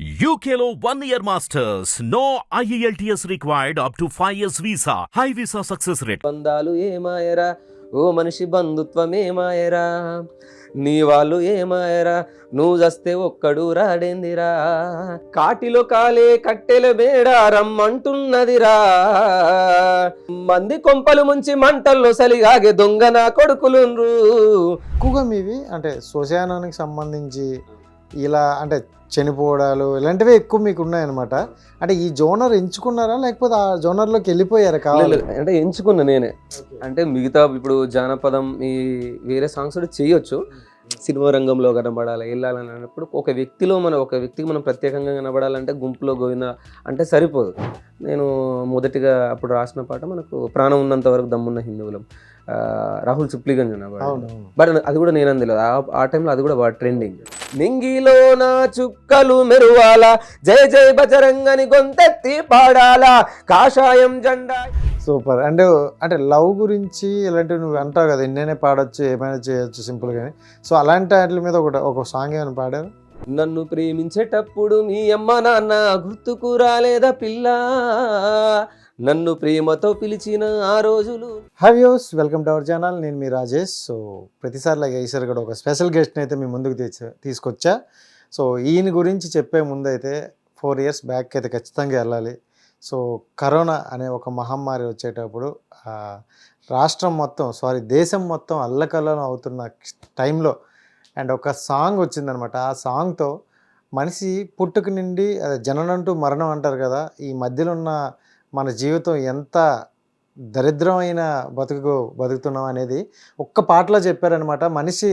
UKLO 1 year masters. No IELTS required up to 5 years visa. High visa success rate. బంధాలు ఏమాయరా ఓ మనిషి బంధుత్వం ఏమాయరా నీ వాళ్ళు ఏమాయరా నువ్వు చస్తే ఒక్కడు రాడేందిరా కాటిలో కాలే కట్టెల బేడ రమ్మంటున్నదిరా మంది కొంపలు ముంచి మంటల్లో సలిగాగే దొంగ నా కొడుకులుండ్రు. ఎక్కువగా మీవి అంటే శ్మశానానికి సంబంధించి ఇలా అంటే చనిపోవడాలు ఇలాంటివే ఎక్కువ మీకు ఉన్నాయన్నమాట. అంటే ఈ జోనర్ ఎంచుకున్నారా లేకపోతే ఆ జోనర్లోకి వెళ్ళిపోయారా? కావాలి అంటే ఎంచుకున్నా నేనే. అంటే మిగతా ఇప్పుడు జానపదం ఈ వేరే సాంగ్స్ కూడా చేయొచ్చు. సినిమా రంగంలో కనబడాలి వెళ్ళాలని అన్నప్పుడు ఒక వ్యక్తికి మనం ప్రత్యేకంగా కనబడాలంటే గుంపులో గోవింద అంటే సరిపోదు. నేను మొదటిగా అప్పుడు రాసిన పాట మనకు ప్రాణం ఉన్నంత వరకు దమ్మున్న హిందువులం, రాహుల్ సిప్లిగంజ్ బట్ అది కూడా నేను తెలియదు. ఆ టైంలో అది కూడా బాగా ట్రెండింగ్. నింగిలో నా చుక్కలు మెరువాలా జై జై బజరంగని గొంతెత్తి పాడాలా కాషాయం జెండా. సూపర్. అంటే లవ్ గురించి ఇలాంటివి నువ్వు అంటావు కదా, ఎన్నైనా పాడొచ్చు ఏమైనా చేయొచ్చు సింపుల్గానే. సో అలాంటి వాటి మీద ఒక సాంగ్ ఏమైనా పాడారు? నన్ను ప్రేమించేటప్పుడు మీ అమ్మ నాన్న గుర్తుకు రాలేదా పిల్ల, నన్ను ప్రేమతో పిలిచిన ఆ రోజులు. Hi views, welcome to our channel. నేను మీ రాజేష్. సో ప్రతిసారిలాగా ఈసారి కూడా ఒక స్పెషల్ గెస్ట్ని అయితే మీ ముందుకు తీసుకొచ్చా. సో ఈయన గురించి చెప్పే ముందు అయితే 4 years బ్యాక్ అయితే ఖచ్చితంగా వెళ్ళాలి. సో కరోనా అనే ఒక మహమ్మారి వచ్చేటప్పుడు దేశం మొత్తం అల్లకల్లోలం అవుతున్న టైంలో ఒక సాంగ్ వచ్చిందనమాట. ఆ సాంగ్తో మనిషి పుట్టుక నుండి జననం టు మరణం అంటారు కదా, ఈ మధ్యలో ఉన్న మన జీవితం ఎంత దరిద్రమైన బతుకుతున్నాం అనేది ఒక్క పాటలో చెప్పారనమాట. మనిషి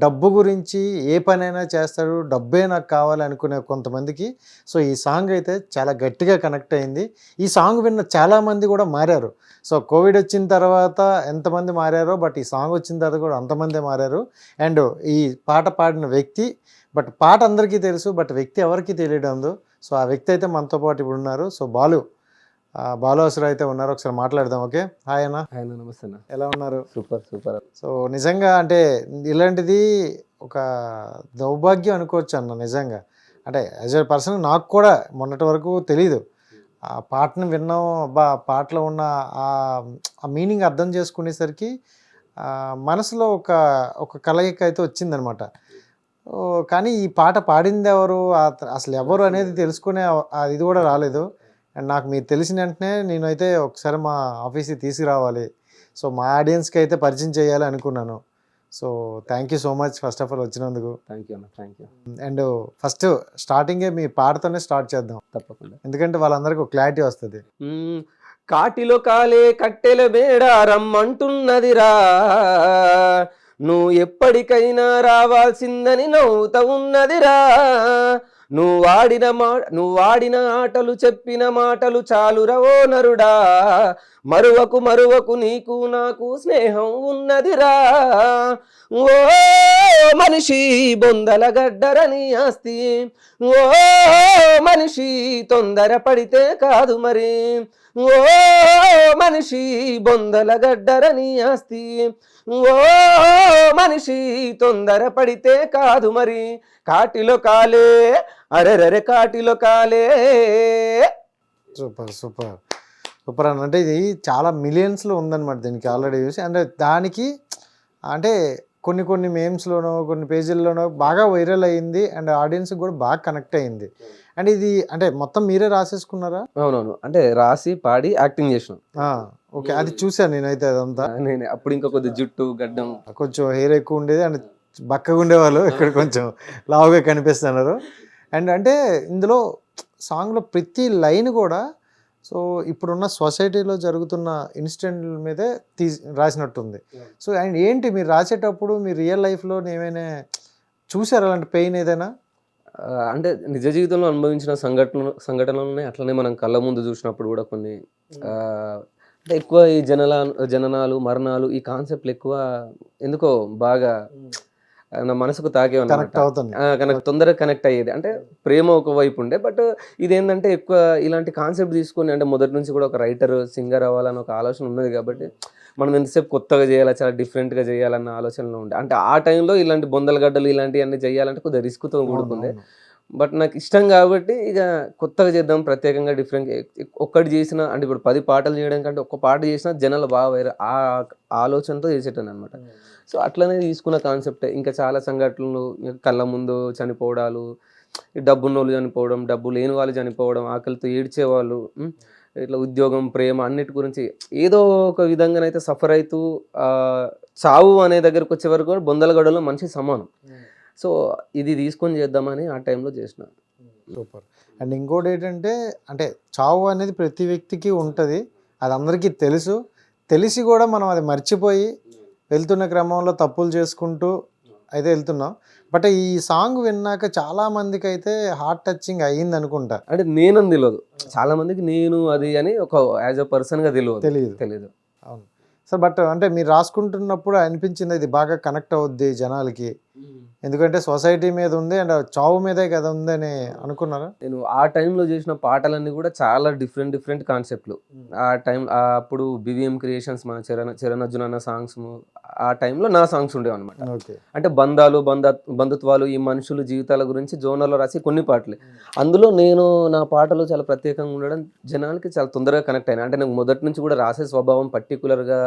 డబ్బు గురించి ఏ పనైనా చేస్తాడు, డబ్బే నాకు కావాలి అనుకునే కొంతమందికి సో ఈ సాంగ్ అయితే చాలా గట్టిగా కనెక్ట్ అయింది. ఈ సాంగ్ విన్న చాలామంది కూడా మారారు. సో కోవిడ్ వచ్చిన తర్వాత ఎంతమంది మారారో బట్ ఈ సాంగ్ వచ్చిన తర్వాత కూడా అంతమందే మారారు. అండ్ ఈ పాట పాడిన వ్యక్తి పాట అందరికీ తెలుసు బట్ వ్యక్తి ఎవరికి తెలియడం. సో ఆ వ్యక్తి అయితే మనతో పాటు ఇప్పుడు ఉన్నారు. సో బాలు అసలు అయితే ఉన్నారు. ఒకసారి మాట్లాడదాం. ఓకే, హాయ్ అన్న. నమస్తే అన్న, ఎలా ఉన్నారు? సూపర్. సో నిజంగా అంటే ఇలాంటిది ఒక దౌర్భాగ్యం అనుకోవచ్చు అన్న. నిజంగా అంటే యాజ్ ఎ పర్సన్ నాకు కూడా మొన్నటి వరకు తెలీదు. ఆ పాటను విన్నాం, పాటలో ఉన్న ఆ మీనింగ్ అర్థం చేసుకునేసరికి మనసులో ఒక కలయిక అయితే వచ్చిందనమాట. కానీ ఈ పాట పాడింది ఎవరు, అసలు ఎవరు అనేది తెలుసుకునే ఇది కూడా రాలేదు. అండ్ నాకు మీరు తెలిసిన వెంటనే నేనైతే ఒకసారి మా ఆఫీస్కి తీసుకురావాలి, సో మా ఆడియన్స్కి అయితే పరిచయం చేయాలి అనుకున్నాను. So thank you so much first of all వచ్చినందుకు. Thank you. అండ్ ఫస్ట్ స్టార్టింగే మీ పాటతోనే స్టార్ట్ చేద్దాం. తప్పకుండా, ఎందుకంటే వాళ్ళందరికీ ఒక క్లారిటీ వస్తుంది. కాటిలో కాలే కట్టెల బేడ రమ్మంటున్నదిరా, నువ్వు ఎప్పటికైనా రావాల్సిందని నవ్వుతా ఉన్నదిరా, నువ్వు వాడిన ఆటలు చెప్పిన మాటలు చాలురవో నరుడా, మరువకు నీకు నాకు స్నేహం ఉన్నదిరా, ఓ మనిషి బొందల గడ్డరని ఆస్తి, ఓ మనిషి తొందర పడితే కాదు మరి, ఓ మనిషి బొందల గడ్డరని ఆస్తి, ఓ మనిషి తొందర పడితే కాదు మరి, కాటిలో కాలే అరెరరే కాటిలో కాలే. సూపర్ అంటే ఇది చాలా మిలియన్స్లో ఉందన్నమాట దీనికి ఆల్రెడీ చూసి. అంటే దానికి అంటే కొన్ని మేమ్స్లోనో కొన్ని పేజీల్లోనో బాగా వైరల్ అయ్యింది అండ్ ఆడియన్స్కి కూడా బాగా కనెక్ట్ అయ్యింది. అండ్ ఇది అంటే మొత్తం మీరే రాసేసుకున్నారా? అవునవును, అంటే రాసి పాడి యాక్టింగ్ చేసినాం. ఓకే, అది చూసాను నేనైతే. అదంతా నేను అప్పుడు ఇంకా కొద్ది జుట్టు గడ్డం, కొంచెం హెయిర్ ఎక్కువ ఉండేది అండ్ బక్కగా ఉండేవాళ్ళు, ఇక్కడ కొంచెం లావుగా కనిపిస్తున్నారు. అండ్ అంటే ఇందులో సాంగ్లో ప్రతి లైన్ కూడా సో ఇప్పుడున్న సొసైటీలో జరుగుతున్న ఇన్సిడెంట్ల మీదే రాసినట్టుంది. సో అండ్ ఏంటి మీరు రాసేటప్పుడు మీరు రియల్ లైఫ్లో ఏమైనా చూసారు అలాంటి పెయిన్ ఏదైనా? అంటే నిజ జీవితంలో అనుభవించిన సంఘటనలు అట్లనే మనం కళ్ళ ముందు చూసినప్పుడు కూడా కొన్ని అంటే ఎక్కువ ఈ జననాలు మరణాలు ఈ కాన్సెప్ట్లు ఎక్కువ ఎందుకో బాగా నా మనసుకు తాకేవన్నమాట. తొందరగా కనెక్ట్ అయ్యేది. అంటే ప్రేమ ఒకవైపు ఉండే బట్ ఇదేంటంటే ఎక్కువ ఇలాంటి కాన్సెప్ట్ తీసుకొని అంటే మొదటి నుంచి కూడా ఒక రైటర్ సింగర్ అవ్వాలని ఒక ఆలోచన ఉన్నది కాబట్టి మనం ఎంతసేపు కొత్తగా చేయాలా, చాలా డిఫరెంట్గా చేయాలన్న ఆలోచనలో ఉండే. అంటే ఆ టైంలో ఇలాంటి బొందల గడ్డలు ఇలాంటివన్నీ చేయాలంటే కొద్దిగా రిస్క్తో కూడుకుంది. బట్ నాకు ఇష్టం కాబట్టి ఇక కొత్తగా చేద్దాం, ప్రత్యేకంగా డిఫరెంట్. ఒక్కటి చేసిన అంటే ఇప్పుడు 10 పాటలు చేయడం కంటే ఒక్క పాట చేసినా జనాలు బాగా వేరే ఆ ఆలోచనతో చేసేటాను అనమాట. సో అట్లనే తీసుకున్న కాన్సెప్టే. ఇంకా చాలా సంఘటనలు, కళ్ళ ముందు చనిపోవడాలు, డబ్బున్నోళ్ళు చనిపోవడం, డబ్బు లేని వాళ్ళు చనిపోవడం, ఆకలితో ఏడ్చేవాళ్ళు, ఇట్లా ఉద్యోగం, ప్రేమ అన్నిటి గురించి ఏదో ఒక విధంగానైతే సఫర్ అవుతూ చావు అనే దగ్గరకు వచ్చే వరకు కూడా బొందలగడలో మనిషి సమానం. సో ఇది తీసుకొని చేద్దామని ఆ టైంలో చేసిన. సూపర్. అండ్ ఇంకోటి ఏంటంటే, అంటే చావు అనేది ప్రతి వ్యక్తికి ఉంటుంది, అది అందరికీ తెలుసు. తెలిసి కూడా మనం అది మర్చిపోయి వెళ్తున్న క్రమంలో తప్పులు చేసుకుంటూ అయితే వెళ్తున్నాం. బట్ ఈ సాంగ్ విన్నాక చాలా మందికి అయితే హార్ట్ టచింగ్ అయ్యింది అనుకుంటా. అంటే నేనని తెలియదు, చాలా మందికి నేను అది అని ఒక యాజ్ అ పర్సన్గా తెలియదు. అవును సార్. బట్ అంటే మీరు రాసుకుంటున్నప్పుడు అనిపించింది ఇది బాగా కనెక్ట్ అవుద్ది జనాలకి, ఎందుకంటే సొసైటీ మీద ఉంది అండ్ చావు మీదే కదా ఉందని అనుకున్నారా? నేను ఆ టైంలో చేసిన పాటలన్నీ కూడా చాలా డిఫరెంట్ కాన్సెప్ట్లు. ఆ టైం అప్పుడు BVM క్రియేషన్స్, మా చరణ్ అర్జున్ అన్న సాంగ్స్, ఆ టైంలో నా సాంగ్స్ ఉండేవి అనమాట. అంటే బంధాలు, బంధుత్వాలు, ఈ మనుషులు జీవితాల గురించి జోనర్లో రాసి కొన్ని పాటలే. అందులో నేను నా పాటలు చాలా ప్రత్యేకంగా ఉండడం జనాలకి చాలా తొందరగా కనెక్ట్ అయినా. అంటే నాకు మొదటి నుంచి కూడా రాసే స్వభావం పర్టికులర్గా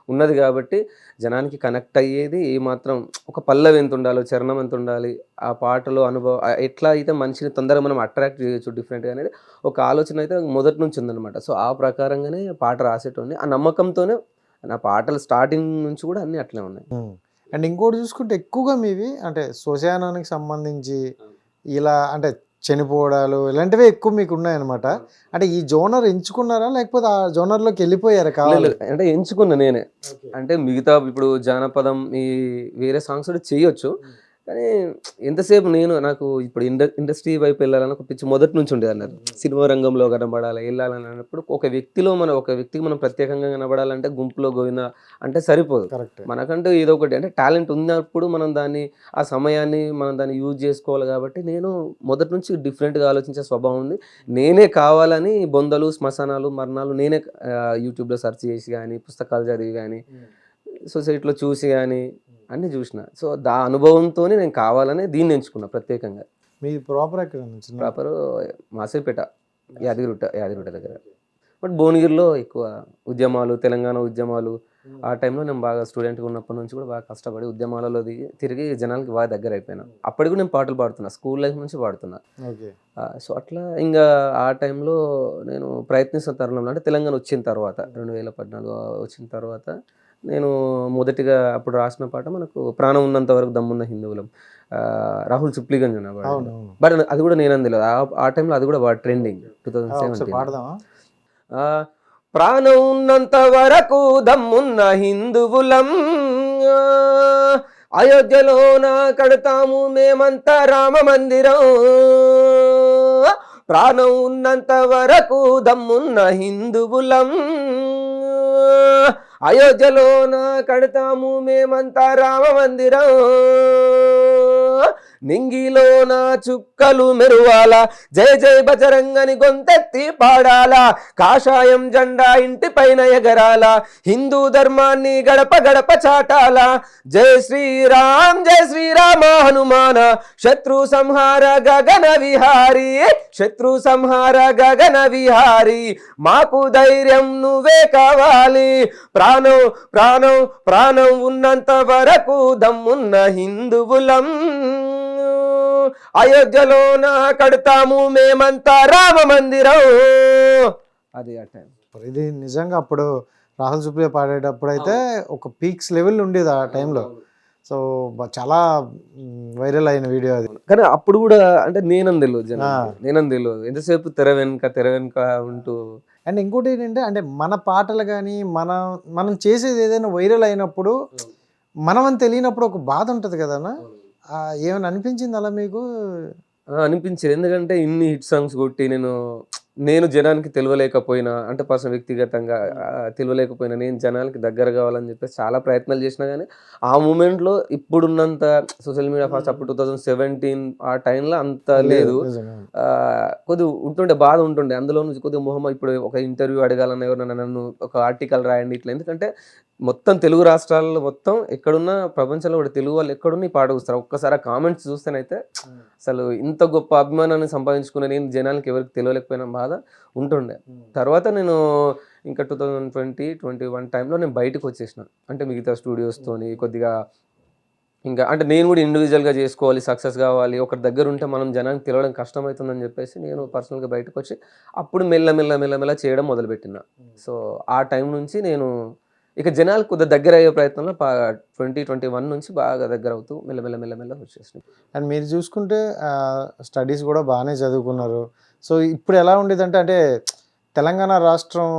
ఉన్నది కాబట్టి జనానికి కనెక్ట్ అయ్యేది. ఏమాత్రం ఒక పల్లవి ఎంత ఉండాలో, చరణం ఎంత ఉండాలి, ఆ పాటలో అనుభవం ఎట్లా అయితే మనిషిని తొందరగా మనం అట్రాక్ట్ చేయొచ్చు డిఫరెంట్గా అనేది ఒక ఆలోచన అయితే మొదటి నుంచి ఉందన్నమాట. సో ఆ ప్రకారంగానే పాట రాసేటోని, ఆ నమ్మకంతోనే నా పాటలు స్టార్టింగ్ నుంచి కూడా అన్నీ అట్లే ఉన్నాయి. అండ్ ఇంకోటి చూసుకుంటే ఎక్కువగా మీవి అంటే శ్మశానానికి సంబంధించి ఇలా అంటే చనిపోవడాలు ఇలాంటివే ఎక్కువ మీకు ఉన్నాయన్నమాట. అంటే ఈ జోనర్ ఎంచుకున్నారా లేకపోతే ఆ జోనర్లోకి వెళ్ళిపోయారా? కావాలి అంటే ఎంచుకున్నా నేనే. అంటే మిగతా ఇప్పుడు జానపదం ఈ వేరే సాంగ్స్ కూడా చేయొచ్చు, కానీ ఎంతసేపు నాకు ఇప్పుడు ఇండస్ట్రీ వైపు వెళ్ళాలని ఒక పిచ్చి మొదటి నుంచి ఉండేది అన్నారు. సినిమా రంగంలో కనబడాలి, వెళ్ళాలని అన్నప్పుడు ఒక వ్యక్తికి మనం ప్రత్యేకంగా కనబడాలంటే గుంపులో గోవిందా అంటే సరిపోదు. మనకంటూ ఏదో ఒకటి అంటే టాలెంట్ ఉన్నప్పుడు మనం దాన్ని, ఆ సమయాన్ని మనం దాన్ని యూజ్ చేసుకోవాలి. కాబట్టి నేను మొదటి నుంచి డిఫరెంట్గా ఆలోచించే స్వభావం ఉంది. నేనే కావాలని బొందలు, శ్మశానాలు, మరణాలు నేనే యూట్యూబ్లో సెర్చ్ చేసి కానీ, పుస్తకాలు చదివి కానీ, సొసైటీలో చూసి కానీ అన్నీ చూసిన. సో దా అనుభవంతోనే నేను కావాలని దీన్ని ఎంచుకున్నా ప్రత్యేకంగా. మీ ప్రాపర్ ఎక్కడ? ప్రాపర్ మాసేపేట, యాదగిరిగుట్ట దగ్గర. బట్ భువనగిరిలో ఎక్కువ ఉద్యమాలు, తెలంగాణ ఉద్యమాలు, ఆ టైంలో నేను బాగా స్టూడెంట్గా ఉన్నప్పటి నుంచి కూడా బాగా కష్టపడి ఉద్యమాలలో తిరిగి జనాలకి బాగా దగ్గర అయిపోయినా. అప్పటికి నేను పాటలు పాడుతున్నా, స్కూల్ లైఫ్ నుంచి పాడుతున్నా. సో అట్లా ఇంకా ఆ టైంలో నేను ప్రయత్నిస్తున్న తరుణంలో, అంటే తెలంగాణ వచ్చిన తర్వాత 2014 వచ్చిన తర్వాత నేను మొదటిగా అప్పుడు రాసిన పాట మనకు ప్రాణం ఉన్నంత వరకు దమ్మున్న హిందువులం, రాహుల్ సుప్లిగంజ్ అన్నవాడు. బట్ అది కూడా నేనని తెలియదు ఆ టైంలో, అది కూడా ట్రెండింగ్ 2017. ప్రాణం ఉన్నంత వరకు దమ్మున్న హిందువులం, అయోధ్యలోన కడతాము మేమంతా రామ మందిరం, ప్రాణం ఉన్నంత వరకు దమ్మున్న హిందువులం, అయోధ్యలోన కడతాము మేమంతా రామ మందిరం, నింగిలోన చుక్కలు మెరువాల, జై జై బజరంగని గొంతెత్తి పాడాలా, కాషాయం జెండా ఇంటి పైన ఎగరాల, హిందూ ధర్మాన్ని గడప గడప చాటాల, జై శ్రీరామ్ హనుమాన, శత్రు సంహార గగన విహారీ, శత్రు సంహార గగన విహారీ, మాకు ధైర్యం నువ్వే కావాలి, ప్రాణం ప్రాణం ప్రాణం ఉన్నంత వరకు దమ్మున్న హిందువులం, అయోధ్యలోన కడతాము మేమంతా రామ మందిరం. అది ఆ టైం. ఇది నిజంగా అప్పుడు రాహుల్ సుప్రియ పాడేటప్పుడు అయితే ఒక పీక్స్ లెవెల్ ఉండేది ఆ టైంలో. సో చాలా వైరల్ అయిన వీడియో అది. కానీ అప్పుడు కూడా అంటే నేనని తెలియదు ఎంతసేపు తెర వెనుక ఉంటూ. అండ్ ఇంకోటి ఏంటంటే, అంటే మన పాటలు కానీ మనం చేసేది ఏదైనా వైరల్ అయినప్పుడు మనం అని తెలియనప్పుడు ఒక బాధ ఉంటుంది కదన్నా, ఏమైనా అనిపించింది అలా మీకు? అనిపించింది. ఎందుకంటే ఇన్ని హిట్ సాంగ్స్ కొట్టి నేను జనానికి తెలియలేకపోయినా, అంటే పర్సనల్ వ్యక్తిగతంగా తెలియలేకపోయినా, నేను జనానికి దగ్గర కావాలని చెప్పేసి చాలా ప్రయత్నాలు చేసినా కానీ ఆ మూమెంట్లో ఇప్పుడున్నంత సోషల్ మీడియా ఫాస్ట్ అప్పుడు 2017 ఆ టైంలో అంత లేదు. కొద్దిగా బాధ ఉంటుండే. అందులో నుంచి కొద్దిగా మొహం ఇప్పుడు ఒక ఇంటర్వ్యూ అడగాలన్న ఎవరన్నా నన్ను ఒక ఆర్టికల్ రాయండి ఇట్లా, ఎందుకంటే మొత్తం తెలుగు రాష్ట్రాల్లో మొత్తం ఎక్కడున్నా ప్రపంచంలో కూడా తెలుగు వాళ్ళు ఎక్కడున్నా ఈ పాట చూస్తారు. ఒక్కసారి ఆ కామెంట్స్ చూస్తేనైతే అసలు ఇంత గొప్ప అభిమానాన్ని సంపాదించుకున్న నేను జనాలకి ఎవరికి తెలియలేకపోయిన బాధ ఉంటుండే. తర్వాత నేను ఇంకా 2021 టైంలో నేను బయటకు వచ్చేసిన. అంటే మిగతా స్టూడియోస్తోని కొద్దిగా ఇంకా అంటే నేను కూడా ఇండివిజువల్గా చేసుకోవాలి, సక్సెస్ కావాలి, ఒకరి దగ్గర ఉంటే మనం జనానికి తెలియడం కష్టమవుతుందని చెప్పేసి నేను పర్సనల్గా బయటకు వచ్చి అప్పుడు మెల్ల చేయడం మొదలుపెట్టిన. సో ఆ టైం నుంచి నేను ఇక జనాలు కొద్దిగా దగ్గర అయ్యే ప్రయత్నంలో 2021 నుంచి బాగా దగ్గర అవుతూ మెల్ల వచ్చేసినాయి. అండ్ మీరు చూసుకుంటే స్టడీస్ కూడా బాగానే చదువుకున్నారు. సో ఇప్పుడు ఎలా ఉండేదంటే అంటే తెలంగాణ రాష్ట్రం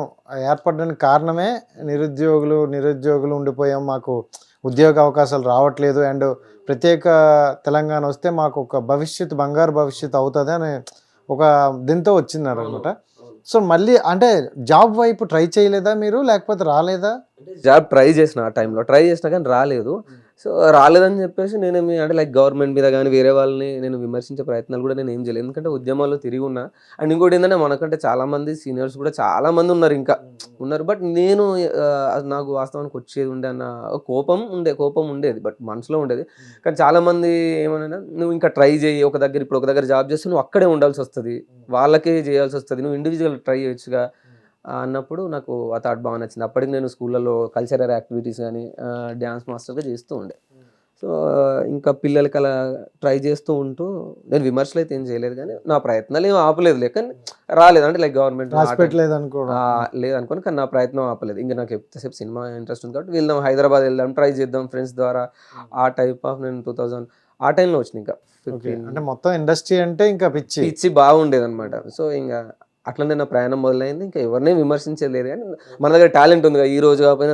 ఏర్పడడానికి కారణమే నిరుద్యోగులు ఉండిపోయాం, మాకు ఉద్యోగ అవకాశాలు రావట్లేదు, అండ్ ప్రత్యేక తెలంగాణ వస్తే మాకు ఒక బంగారు భవిష్యత్తు అవుతుంది అని ఒక దీంతో వచ్చినారు అనమాట. సో మళ్ళీ అంటే జాబ్ వైపు ట్రై చేయలేదా మీరు, లేకపోతే రాలేదా? జాబ్ ట్రై చేసిన, ఆ టైంలో ట్రై చేసినా కానీ రాలేదు. సో రాలేదని చెప్పేసి నేనేమి అంటే లైక్ గవర్నమెంట్ మీద కానీ వేరే వాళ్ళని నేను విమర్శించే ప్రయత్నాలు కూడా నేను ఏం చేయలేదు. ఎందుకంటే ఉద్యమాల్లో తిరిగి ఉన్నా. అండ్ ఇంకోటి ఏంటంటే మనకంటే చాలామంది సీనియర్స్ కూడా చాలామంది ఉన్నారు. బట్ నేను నాకు వాస్తవానికి వచ్చేది ఉండే అన్న కోపం ఉండేది, బట్ మనసులో ఉండేది. కానీ చాలామంది ఏమన్నా నువ్వు ఇంకా ట్రై చేయి, ఒక దగ్గర జాబ్ చేస్తే నువ్వు అక్కడే ఉండాల్సి వస్తుంది, వాళ్ళకే చేయాల్సి వస్తుంది, నువ్వు ఇండివిజువల్ ట్రై చేయొచ్చుగా అన్నప్పుడు నాకు ఆ థాట్ బాగా నచ్చింది. అప్పటికి నేను స్కూళ్ళలో కల్చరల్ యాక్టివిటీస్ కానీ డ్యాన్స్ మాస్టర్గా చేస్తూ ఉండే. సో ఇంకా పిల్లలకి అలా ట్రై చేస్తూ ఉంటూ నేను విమర్శలు అయితే ఏం చేయలేదు, కానీ నా ప్రయత్నాలు ఏం ఆపలేదు. కానీ రాలేదు అంటే లైక్ గవర్నమెంట్ లేదనుకోని, కానీ నా ప్రయత్నం ఆపలేదు. ఇంకా నాకు ఎంతసేపు సినిమా ఇంట్రెస్ట్ ఉంది కాబట్టి హైదరాబాద్ వెళ్దాం, ట్రై చేద్దాం ఫ్రెండ్స్ ద్వారా, ఆ టైప్ ఆఫ్ నేను 2000 ఆ టైంలో వచ్చినాయి. ఇంకా అంటే మొత్తం ఇండస్ట్రీ అంటే ఇంకా పిచ్చి బాగుండేది అనమాట. సో ఇంకా అట్లనే నా ప్రయాణం మొదలైంది. ఇంకా ఎవరినే విమర్శించలేదు, కానీ మన దగ్గర టాలెంట్ ఉంది, ఈ రోజు కాకపోయినా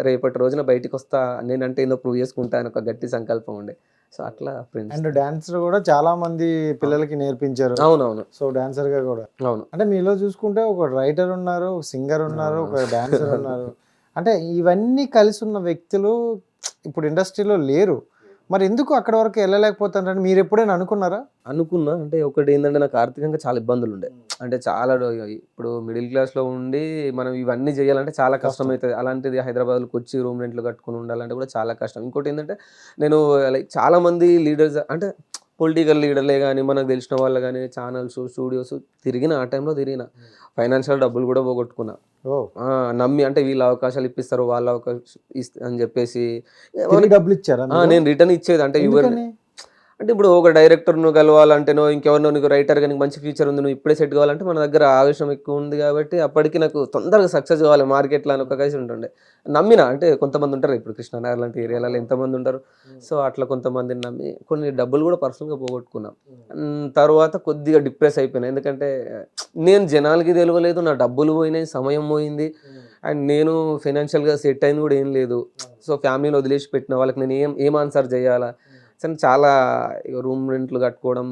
రేపటి రోజున బయటకు వస్తా, నేనంటే ఏదో ప్రూవ్ చేసుకుంటా అని ఒక గట్టి సంకల్పం ఉండే. సో అట్లా ఫ్రెండ్స్. అండ్ డాన్స్ కూడా చాలా మంది పిల్లలకి నేర్పించారు. అవునవును. సో డాన్సర్ గా కూడా అవును. అంటే మీలో చూసుకుంటే ఒక రైటర్ ఉన్నారు, ఒక సింగర్ ఉన్నారు, ఒక డాన్సర్ ఉన్నారు. అంటే ఇవన్నీ కలిసి ఉన్న వ్యక్తులు ఇప్పుడు ఇండస్ట్రీలో లేరు. మరి ఎందుకు అక్కడ వరకు వెళ్ళలేకపోతారంటే మీరు ఎప్పుడైనా అనుకున్నా? అంటే ఒకటి ఏంటంటే నాకు ఆర్థికంగా చాలా ఇబ్బందులు ఉండే. అంటే చాలా ఇప్పుడు మిడిల్ క్లాస్లో ఉండి మనం ఇవన్నీ చేయాలంటే చాలా కష్టం అవుతుంది. అలాంటిది హైదరాబాద్లోకి వచ్చి రూమ్ రెంట్లు కట్టుకుని ఉండాలంటే కూడా చాలా కష్టం. ఇంకోటి ఏంటంటే నేను లైక్ చాలామంది లీడర్స్ అంటే పొలిటికల్ లీడర్లే కానీ మనకు తెలిసిన వాళ్ళు కానీ ఛానల్స్ స్టూడియోస్ ఆ టైంలో తిరిగిన ఫైనాన్షియల్ డబ్బులు కూడా పోగొట్టుకున్నా. నమ్మి అంటే వీళ్ళు అవకాశాలు ఇప్పిస్తారు, వాళ్ళు అవకాశం అని చెప్పేసి డబ్బులు ఇచ్చారా? నేను రిటర్న్ ఇచ్చేది. అంటే అంటే ఇప్పుడు ఒక డైరెక్టర్ను కలవాలంటేనో ఇంకెవరినో నీకు రైటర్ కానీ మంచి ఫ్యూచర్ ఉంది, నువ్వు ఇప్పుడే సెట్ కావాలంటే మన దగ్గర ఆవేశం ఎక్కువ ఉంది కాబట్టి అప్పటికి నాకు తొందరగా సక్సెస్ కావాలి మార్కెట్లో అని ఒక కేసు ఉంటుండే. నమ్మిన అంటే కొంతమంది ఉంటారు, ఇప్పుడు కృష్ణానగర్ లాంటి ఏరియాలలో ఎంతమంది ఉంటారు. సో అట్లా కొంతమందిని నమ్మి కొన్ని డబ్బులు కూడా పర్సనల్గా పోగొట్టుకున్నాం. తర్వాత కొద్దిగా డిప్రెస్ అయిపోయినా, ఎందుకంటే నేను జనాలకి తెలియలేదు, నా డబ్బులు పోయినాయి, సమయం పోయింది, అండ్ నేను ఫైనాన్షియల్గా సెట్ అయింది కూడా ఏం లేదు. సో ఫ్యామిలీని వదిలేసి పెట్టిన వాళ్ళకి నేను ఏం ఆన్సర్ చేయాలా, చాలా రూమ్ రెంట్లు కట్టుకోవడం,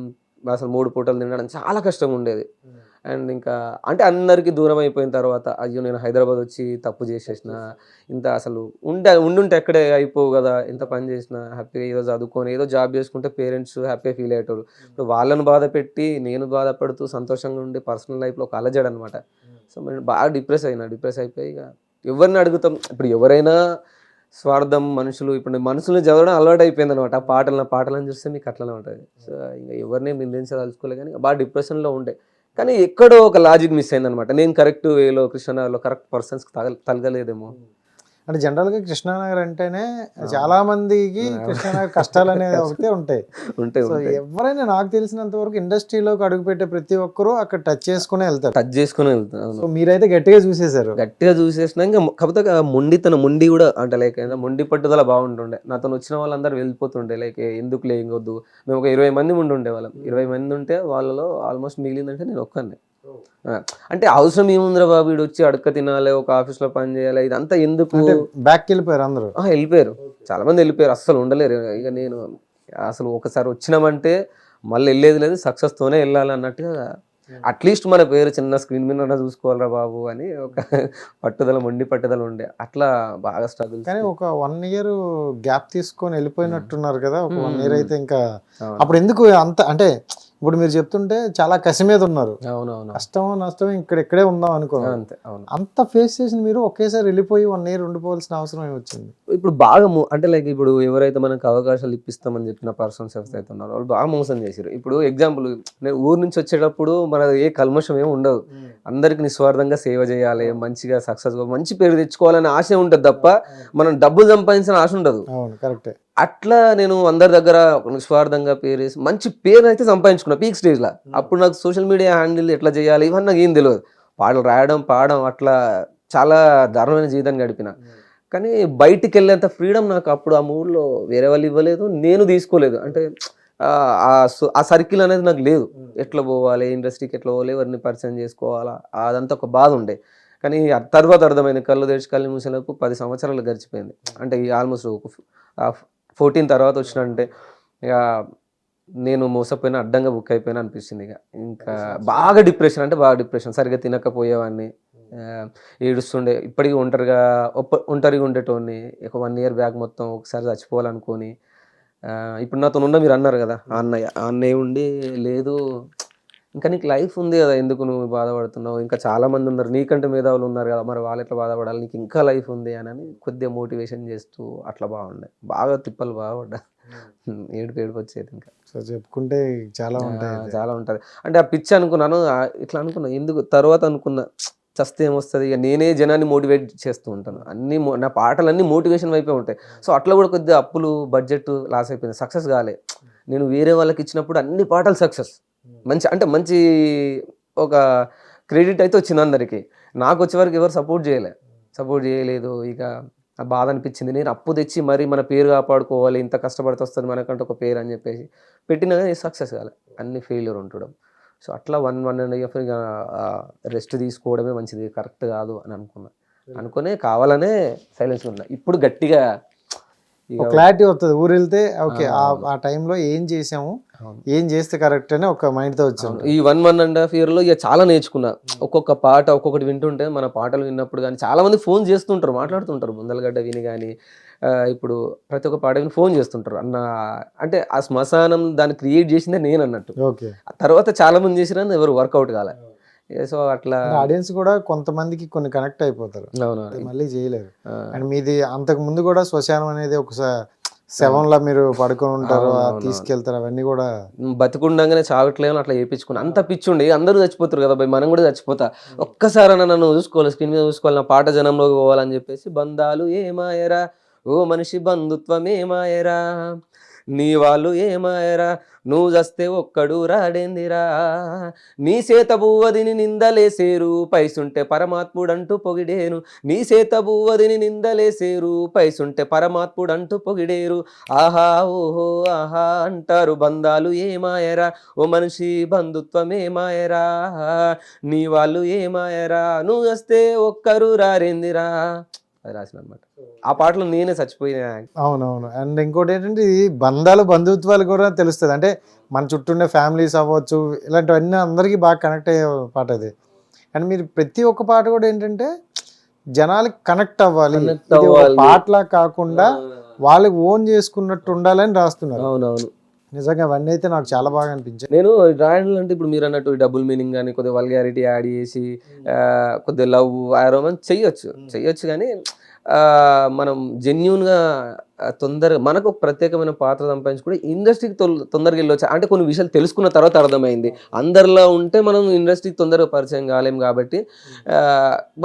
అసలు 3 పూటలు తినడం చాలా కష్టంగా ఉండేది. అండ్ ఇంకా అంటే అందరికీ దూరం అయిపోయిన తర్వాత అయ్యో నేను హైదరాబాద్ వచ్చి తప్పు చేసేసిన, ఇంత అసలు ఉండుంటే ఎక్కడే అయిపోవు కదా, ఎంత పని చేసినా హ్యాపీగా ఏదో చదువుకొని ఏదో జాబ్ చేసుకుంటే పేరెంట్స్ హ్యాపీగా ఫీల్ అయ్యేటోళ్ళు. ఇప్పుడు వాళ్ళని బాధ పెట్టి నేను బాధపడుతూ సంతోషంగా ఉండి పర్సనల్ లైఫ్లో ఒక అలజడి అనమాట. సో నేను బాగా డిప్రెస్ అయిపోయి ఇక ఎవరిని అడుగుతాం, ఇప్పుడు ఎవరైనా స్వార్థం మనుషులు, ఇప్పుడు మనుషులను చదవడం అలవాటు అయిపోయింది అనమాట. ఆ పాటలను చూస్తే మీకు అట్లనే ఉంటుంది. సో ఇంకా ఎవరిని నిందించదలుచుకోలేదు, కానీ బాగా డిప్రెషన్లో ఉండే. కానీ ఎక్కడో ఒక లాజిక్ మిస్ అయింది అనమాట. నేను కరెక్ట్ వేలో కృష్ణానగర్లో కరెక్ట్ పర్సన్స్కి తగలేదేమో. అంటే జనరల్గా కృష్ణానగర్ అంటేనే చాలా మందికి కృష్ణానగర్ కష్టాలు అనేది ఒకటే ఉంటాయి. ఎవరైనా నాకు తెలిసినంత వరకు ఇండస్ట్రీలోకి అడుగుపెట్టే ప్రతి ఒక్కరూ అక్కడ టచ్ చేసుకుని వెళ్తారు. సో మీరైతే గట్టిగా చూసేసినా, ఇంకా కాకపోతే మొండి కూడా అంటే లైక్ మొండి పట్టుదల బాగుంటుండే. నాతో వచ్చిన వాళ్ళందరూ వెళ్ళిపోతుండే, లైక్ ఎందుకు లేకొద్దు. మేము ఒక 20 మంది ఉండే వాళ్ళం. 20 మంది ఉంటే వాళ్ళలో ఆల్మోస్ట్ మిగిలిందంటే నేను ఒక్కనే. అంటే అవసరం ఏముందిరా బాబు, వీడు వచ్చి అడక్క తినాలి, ఒక ఆఫీస్లో పని చేయాలి, ఇదంతా ఎందుకు, బ్యాక్ వెళ్ళిపోయారు అందరూ. వెళ్ళిపోయారు, చాలా మంది వెళ్ళిపోయారు, అస్సలు ఉండలేరు. ఇక నేను అసలు ఒకసారి వచ్చినామంటే మళ్ళీ వెళ్ళేది లేదు, సక్సెస్తోనే వెళ్ళాలి అన్నట్టుగా, అట్లీస్ట్ మన పేరు చిన్న స్క్రీన్ మీద చూసుకోవాలరా బాబు అని ఒక మొండి పట్టుదల ఉండే. అట్లా బాగా స్ట్రగుల్. కానీ ఒక 1 year గ్యాప్ తీసుకొని వెళ్ళిపోయినట్టున్నారు కదా, ఒక 1 year అయితే ఇంకా అప్పుడు ఎందుకు అంత అంటే ఇప్పుడు మీరు చెప్తుంటే చాలా కసి మీద ఉన్నారు, అవునవును, కష్టమో నష్టమో ఇక్కడే ఉందాం అనుకున్నారు. అంతే. అవును, అంత ఫేస్ చేసిన మీరు ఒకేసారి వెళ్ళిపోయి 1 year ఉండిపోవాల్సిన అవసరం ఏమొచ్చింది? ఇప్పుడు బాగా అంటే లైక్ ఇప్పుడు ఎవరైతే మనకు అవకాశాలు ఇప్పిస్తామని చెప్పిన పర్సన్స్ ఎవరైతే ఉన్నారో వాళ్ళు బాగా మోసం చేశారు. ఇప్పుడు ఎగ్జాంపుల్, నేను ఊరు నుంచి వచ్చేటప్పుడు మన ఏ కల్మషం ఏమి ఉండదు, అందరికి నిస్వార్థంగా సేవ చేయాలి, మంచిగా సక్సెస్ మంచి పేరు తెచ్చుకోవాలనే ఆశ ఉంటుంది తప్ప మనం డబ్బులు సంపాదించిన ఆశ ఉండదు. అవును, కరెక్టే. అట్లా నేను అందరి దగ్గర నిస్వార్థంగా పేరు వేసి మంచి పేరు అయితే సంపాదించుకున్నా పీక్ స్టేజ్లో. అప్పుడు నాకు సోషల్ మీడియా హ్యాండిల్ ఎట్లా చేయాలి ఇవన్నీ నాకు ఏం తెలియదు. పాటలు రాయడం, పాడడం, అట్లా చాలా దారుణమైన జీవితాన్ని గడిపిన. కానీ బయటికి వెళ్ళేంత ఫ్రీడమ్ నాకు అప్పుడు ఆ మూడ్లో వేరే వాళ్ళు ఇవ్వలేదు, నేను తీసుకోలేదు. అంటే ఆ సర్కిల్ అనేది నాకు లేదు. ఎట్లా పోవాలి, ఇండస్ట్రీకి ఎట్లా పోవాలి, ఎవరిని పరిచయం చేసుకోవాలా, అదంతా ఒక బాధ ఉండే. కానీ తర్వాత అర్థమైంది, కళ్ళు తెరిచి కళ్ళు మూసేలోపు 10 సంవత్సరాలు గడిచిపోయింది. అంటే ఆల్మోస్ట్ 14 తర్వాత వచ్చినంటే ఇక నేను మోసపోయినా, అడ్డంగా బుక్ అయిపోయినా అనిపిస్తుంది. ఇంకా బాగా డిప్రెషన్, అంటే బాగా డిప్రెషన్, సరిగ్గా తినకపోయేవాడిని, ఏడుస్తుండే. ఇప్పటికీ ఒంటరిగా ఉండేటోడిని. ఒక 1 year బ్యాక్ మొత్తం ఒకసారి చచ్చిపోవాలనుకొని, ఇప్పుడు నాతో ఉన్న మీరు అన్నారు కదా ఆ అన్నయ్య ఉండి, లేదు ఇంకా నీకు లైఫ్ ఉంది కదా, ఎందుకు నువ్వు బాధపడుతున్నావు, ఇంకా చాలా మంది ఉన్నారు నీకంటే మేధావులు ఉన్నారు కదా, మరి వాళ్ళు ఎట్లా బాధపడాలి, నీకు ఇంకా లైఫ్ ఉంది అని కొద్దిగా మోటివేషన్ చేస్తూ అట్లా బాగుండే. బాగా తిప్పలు బాగుపడ్డా, ఏడుపు వచ్చేది. ఇంకా సో చెప్పుకుంటే చాలా ఉంటాయి, చాలా ఉంటుంది. అంటే ఆ పిచ్చి అనుకున్నాను, ఇట్లా అనుకున్నా. ఎందుకు తర్వాత అనుకున్నా, చస్తే ఏమొస్తుంది, ఇక నేనే జనాన్ని మోటివేట్ చేస్తూ ఉంటాను. నా పాటలన్నీ మోటివేషన్ వైపే ఉంటాయి. సో అట్లా కూడా కొద్దిగా అప్పులు, బడ్జెట్ లాస్ అయిపోయింది, సక్సెస్ కాలే. నేను వేరే వాళ్ళకి ఇచ్చినప్పుడు అన్ని పాటలు సక్సెస్, మంచి ఒక క్రెడిట్ అయితే వచ్చింది అందరికీ. నాకు వచ్చే వరకు ఎవరు సపోర్ట్ చేయలేదు. ఇక ఆ బాధ అనిపించింది. నేను అప్పు తెచ్చి మరి మన పేరు కాపాడుకోవాలి, ఇంత కష్టపడితే వస్తుంది మనకంటే ఒక పేరు అని చెప్పేసి పెట్టినా కానీ సక్సెస్ కాలే, అన్ని ఫెయిల్యూర్ ఉండడం. సో అట్లా 1.5 years ఇక రెస్ట్ తీసుకోవడమే మంచిది, కరెక్ట్ కాదు అని అనుకునే కావాలనే సైలెన్స్గా ఉన్నా. ఇప్పుడు గట్టిగా క్లారిటీ వస్తుంది. ఊరు వెళ్తే ఓకే, ఆ టైంలో ఏం చేసాము, ఏం చేస్తే కరెక్ట్ అని ఒక మైండ్తో వచ్చాము. ఈ 1.5 yearలో ఇక చాలా నేర్చుకున్నా. ఒక్కొక్క పాట ఒక్కొక్కటి వింటుంటే, మన పాటలు విన్నప్పుడు కానీ చాలా మంది ఫోన్ చేస్తుంటారు, మాట్లాడుతుంటారు. ముందలగడ్డ విని కానీ ఇప్పుడు ప్రతి ఒక్క పాట విని ఫోన్ చేస్తుంటారు అన్న. అంటే ఆ శ్మశానం దాన్ని క్రియేట్ చేసిందే నేను అన్నట్టు. ఓకే, తర్వాత చాలా మంది చేసినా ఎవరు వర్కౌట్ కాలే. సో అట్లా ఆడియన్స్ కూడా కొంతమందికి కొన్ని కనెక్ట్ అయిపోతారు, మళ్ళీ చేయలేరు. అండ్ మీది అంతకు ముందు కూడా శ్మశానం అనేది ఒకసారి 7లా మీరు పడుకొని ఉంటారు, తీసుకెళ్తారు, అవన్నీ కూడా బతికుండగానే చావట్లేదు అట్లా చేయించుకున్నా. అంత పిచ్చుండి, అందరూ చచ్చిపోతారు కదా భయ్, మనం కూడా చచ్చిపోతా. ఒక్కసారి నన్ను చూసుకోవాలి, స్క్రీన్ మీద చూసుకోవాలి, నా పాట జనంలోకి పోవాలని చెప్పేసి, బంధాలు ఏమాయరా ఓ మనిషి, బంధుత్వం ఏమాయరా, నీ వాళ్ళు ఏమాయరా, నువ్వు చస్తే ఒక్కడు రాడేందిరా, నీ చేత బువ్వదిని నిందలేసేరు, పైసుంటే పరమాత్ముడంటూ పొగిడేను, నీ చేత బువ్వదిని నిందలేసేరు, పైసుంటే పరమాత్ముడంటూ పొగిడేరు, ఆహా ఓహో ఆహా అంటారు, బంధాలు ఏమాయరా ఓ మనిషి, బంధుత్వం ఏమాయరా, నీ వాళ్ళు ఏమాయరా, నువ్వు వస్తే ఒక్కరు రారేందిరా, అది రాసిన అనమాట. ఆ పాటలో నేనే చచ్చిపోయినా. అవునవును. అండ్ ఇంకోటి ఏంటంటే, ఈ బంధాలు, బంధుత్వాలు కూడా తెలుస్తుంది. అంటే మన చుట్టూ ఉండే ఫ్యామిలీస్ అవ్వచ్చు, ఇలాంటివన్నీ అందరికీ బాగా కనెక్ట్ అయ్యే పాట అది. అండ్ మీరు ప్రతి ఒక్క పాట కూడా ఏంటంటే జనాలకి కనెక్ట్ అవ్వాలి, పాటలా కాకుండా వాళ్ళకి ఓన్ చేసుకున్నట్టు ఉండాలని రాస్తున్నారు. అవునవును, నిజంగా అవన్నీ అయితే నాకు చాలా బాగా అనిపించాయి. నేను రాయడం అంటే ఇప్పుడు మీరు అన్నట్టు డబుల్ మీనింగ్ కానీ కొద్దిగా వల్గారిటీ యాడ్ చేసి కొద్దిగా లవ్, రోమాన్స్ చెయ్యొచ్చు కానీ మనం జెన్యున్గా తొందరగా మనకు ఒక ప్రత్యేకమైన పాత్ర సంపాదించుకుంటే ఇండస్ట్రీకి తొందరగా వెళ్ళొచ్చు. అంటే కొన్ని విషయాలు తెలుసుకున్న తర్వాత అర్థమైంది, అందరిలో ఉంటే మనం ఇండస్ట్రీకి తొందరగా పరిచయం కాలేం కాబట్టి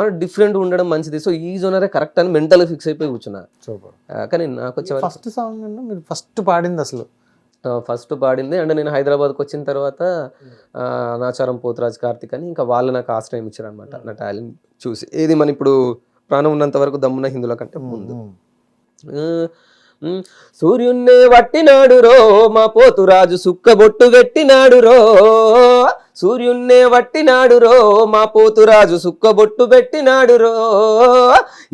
మనం డిఫరెంట్ ఉండడం మంచిది. సో ఈ జోనరే కరెక్ట్ అని మెంటల్గా ఫిక్స్ అయిపోయి కూర్చున్నా. కానీ నాకు వచ్చే ఫస్ట్ సాంగ్ మీరు ఫస్ట్ పాడింది అసలు ఫస్ట్ పాడింది అంటే నేను హైదరాబాద్కి వచ్చిన తర్వాత నాచారం పోతురాజ్ కార్తిక్ అని ఇంకా వాళ్ళు నాకు ఆశ్రయం ఇచ్చారు అనమాట, నా టాలెంట్ చూసి. ఏది మన ఇప్పుడు ప్రాణం ఉన్నంత వరకు దమ్మున హిందువుల కంటే ముందు. సూర్యున్నే వట్టినాడు రో మా పోతురాజు సుక్కబొట్టు గట్టినాడు రో, సూర్యున్నే వట్టినాడు రో మా పోతురాజు సుక్కబొట్టు పెట్టినాడు రో,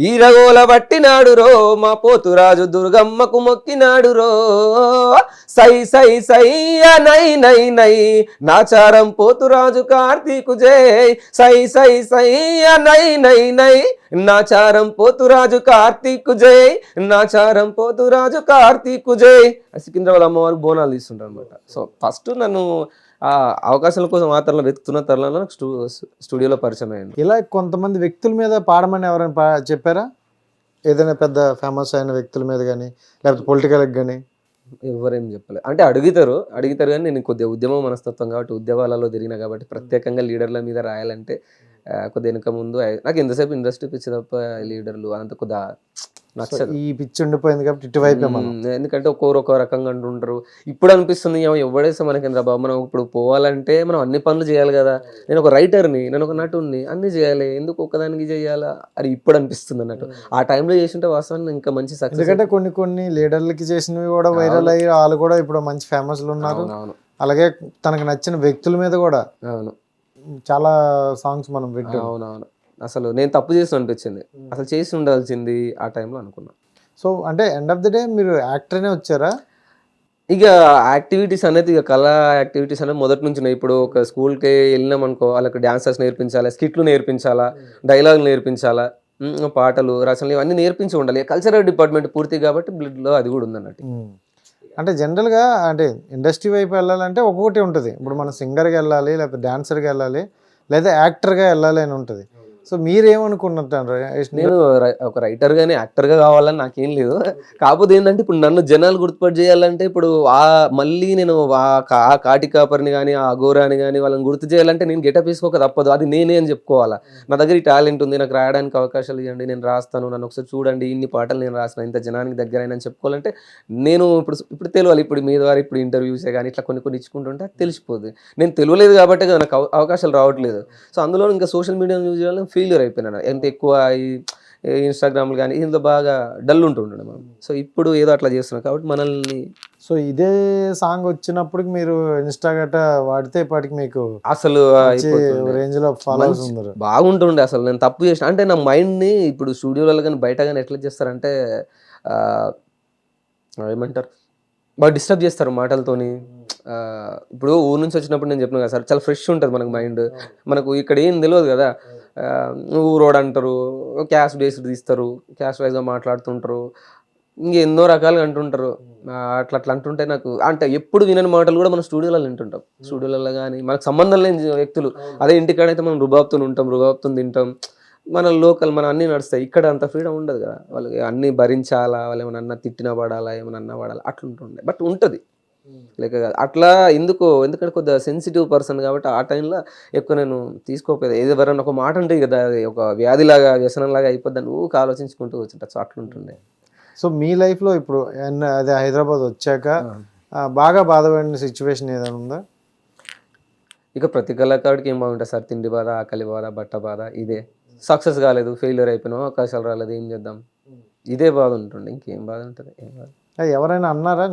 ఈరగోల వట్టినాడు రో మా పోతురాజు దుర్గమ్మకు మొక్కినాడు రో, సై సై సై నై నై నై నాచారం పోతురాజు కార్తీకు జై, సై సై సై నై నై నై నాచారం పోతురాజు కార్తీకు జై, నాచారం పోతురాజు కార్తీకు జై సికింద్రాబాద్ అమ్మవారికి బోనాలు తీస్తుంటారు అనమాట. సో ఫస్ట్ నన్ను ఆ అవకాశాల కోసం ఆ తరంలో వెతుకుతున్న తరంలో నాకు స్టూడియోలో పరిచయం అయ్యింది. ఇలా కొంతమంది వ్యక్తుల మీద పాడమని ఎవరైనా చెప్పారా? ఏదైనా పెద్ద ఫేమస్ అయిన వ్యక్తుల మీద కానీ లేకపోతే పొలిటికల్కి కానీ? ఎవరేం చెప్పలేదు. అంటే అడుగుతారు కానీ నేను కొద్దిగా ఉద్యమ మనస్తత్వం కాబట్టి ఉద్యమాలలో తిరిగినా కాబట్టి ప్రత్యేకంగా లీడర్ల మీద రాయాలంటే కొద్దిగా వెనక ముందు నాకు ఎంతసేపు ఇండస్ట్రీ పిచ్చి తప్ప లీడర్లు అంత కొద్దిగా నచ్చదు. ఈ పిచ్చి ఉండిపోయింది కాబట్టి ఇటువైపు ఎందుకంటే ఒక్కొక్కరు ఒక్కో రకంగా అంటుంటారు. ఇప్పుడు అనిపిస్తుంది ఎవడేస్తే మనకేంద్రా బాబు, మనం ఇప్పుడు పోవాలంటే మనం అన్ని పనులు చేయాలి కదా. నేను ఒక రైటర్ని, నేను ఒక నటుని, అన్ని చేయాలి, ఎందుకు ఒక్కదానికి చేయాలా అని ఇప్పుడు అనిపిస్తుంది అన్నట్టు. ఆ టైంలో చేసింటే వాస్తవానికి ఇంకా మంచి సక్సెస్. ఎందుకంటే కొన్ని లీడర్లకి చేసినవి కూడా వైరల్ అయ్యి వాళ్ళు కూడా ఇప్పుడు మంచి ఫేమస్లు ఉన్నారు. అలాగే తనకు నచ్చిన వ్యక్తుల మీద కూడా అవును చాలా సాంగ్స్ మనం వింటాం. అవునవును. అసలు నేను తప్పు చేసి అనిపించింది, అసలు చేసి ఉండాల్సింది ఆ టైంలో అనుకున్నా. సో అంటే ఎండ్ ఆఫ్ ది డే మీరు యాక్టర్నే వచ్చారా? ఇక యాక్టివిటీస్ అనేది, ఇక కళా యాక్టివిటీస్ అనేది మొదటి నుంచి ఉన్నాయి. ఇప్పుడు ఒక స్కూల్కి వెళ్ళినాం అనుకో, వాళ్ళకి డాన్సర్స్ నేర్పించాలా, స్కిట్లు నేర్పించాలా, డైలాగులు నేర్పించాలా, పాటలు రచనలు ఇవన్నీ నేర్పించి ఉండాలి. కల్చరల్ డిపార్ట్మెంట్ పూర్తి కాబట్టి బ్లడ్లో అది కూడా ఉందన్నట్టు. అంటే జనరల్గా అంటే ఇండస్ట్రీ వైపు వెళ్ళాలంటే ఒక్కొక్కటి ఉంటుంది. ఇప్పుడు మనం సింగర్గా వెళ్ళాలి, లేకపోతే డాన్సర్గా వెళ్ళాలి, లేదా యాక్టర్గా వెళ్ళాలి అని ఉంటుంది. సో మీరేమనుకున్నట్టు? నేను ఒక రైటర్గానే యాక్టర్గా కావాలని నాకేం లేదు. కాకపోతే ఏంటంటే ఇప్పుడు నన్ను జనాలు గుర్తుపట్టి చేయాలంటే ఇప్పుడు మళ్ళీ నేను ఆ కాటి కాపరిని కానీ ఆ అఘోరాని కానీ వాళ్ళని గుర్తు చేయాలంటే నేను గెటప్ వేసుకోక తప్పదు. అది నేనే అని చెప్పుకోవాలా. నా దగ్గర ఈ టాలెంట్ ఉంది, నాకు రాయడానికి అవకాశాలు ఇవ్వండి, నేను రాస్తాను, నన్ను ఒకసారి చూడండి, ఇన్ని పాటలు నేను రాసిన, ఇంత జనానికి దగ్గర అయినా చెప్పుకోవాలంటే నేను ఇప్పుడు తెలియాలి. ఇప్పుడు మీ ద్వారా ఇప్పుడు ఇంటర్వ్యూసే కానీ ఇట్లా కొన్ని ఇచ్చుకుంటుంటే అది తెలిసిపోతుంది. నేను తెలియలేదు కాబట్టి కదా నాకు అవకాశాలు రావట్లేదు. సో అందులో ఇంకా సోషల్ మీడియా యూజ్ చేయాలని ఫెయిల్యూర్ అయిపోయినాను. ఎంత ఎక్కువ ఈ ఇన్స్టాగ్రామ్లు కానీ ఇందులో బాగా డల్ ఉంటుండే మనం. సో ఇప్పుడు ఏదో అట్లా చేస్తున్నాం కాబట్టి మనల్ని. సో ఇదే సాంగ్ వచ్చినప్పుడు మీరు ఇన్స్టా గట్టా వాడితే ఇప్పటికి మీకు అసలు రేంజ్ లో ఫాలోవర్స్ ఉన్నారు, బాగుంటుండే. అసలు నేను తప్పు చేసిన అంటే నా మైండ్ని ఇప్పుడు స్టూడియోలలో కానీ బయట కానీ ఎట్లా చేస్తారంటే ఏమంటారు, బాగా డిస్టర్బ్ చేస్తారు మాటలతోని. ఇప్పుడు ఊరు నుంచి వచ్చినప్పుడు నేను చెప్పిన కదా సార్, చాలా ఫ్రెష్ ఉంటుంది మనకు మైండ్. మనకు ఇక్కడ ఏం తెలియదు కదా, ఊరోడు అంటారు, క్యాష్ బేస్డ్ తీస్తారు, క్యాష్ వైజ్గా మాట్లాడుతుంటారు, ఇంకెన్నో రకాలుగా అంటుంటారు. అట్లా అంటుంటే నాకు అంటే ఎప్పుడు వినని మాటలు కూడా మనం స్టూడియోలలో వింటుంటాం. స్టూడియోలలో కానీ మనకు సంబంధం లేని వ్యక్తులు. అదే ఇంటికాడైతే మనం రుబాబ్తో ఉంటాం, రుబాబ్తో తింటాం, మన లోకల్ మన అన్నీ నడుస్తాయి. ఇక్కడ అంత ఫ్రీడమ్ ఉండదు కదా, వాళ్ళకి అన్నీ భరించాలా, వాళ్ళు ఏమన్నా తిట్టిన పడాలా, ఏమన్నా అన్నా పడాలా, అట్లుంటుండే. బట్ ఉంటుంది లేక అట్లా ఎందుకంటే కొద్దిగా సెన్సిటివ్ పర్సన్ కాబట్టి ఆ టైంలో ఎక్కువ నేను తీసుకోకపోయేది. ఎవరైనా ఒక మాట అంటే కదా ఒక వ్యాధిలాగా వ్యసనంలాగా అయిపోద్ది, నువ్వు ఆలోచించుకుంటూ వచ్చింటా. సో అట్లుంటుండే. సో మీ లైఫ్లో ఇప్పుడు అదే హైదరాబాద్ వచ్చాక బాగా బాధపడిన సిచ్యువేషన్ ఏదైనా ఉందా? ఇక ప్రతి కళాకారుడికి ఏం బాగుంటుంది సార్, తిండి బాధ, ఆకలి బాధ, బట్ట బాధ. ఇదే సక్సెస్ కాలేదు, ఫెయిల్యూర్ అయిపోయినావు, అవకాశాలు రాలేదు, ఏం చేద్దాం, ఇదే బాధ ఉంటుండే. ఇంకేం బాధ ఉంటుంది? ఏం బాధ. ఎవరైనా అన్నారా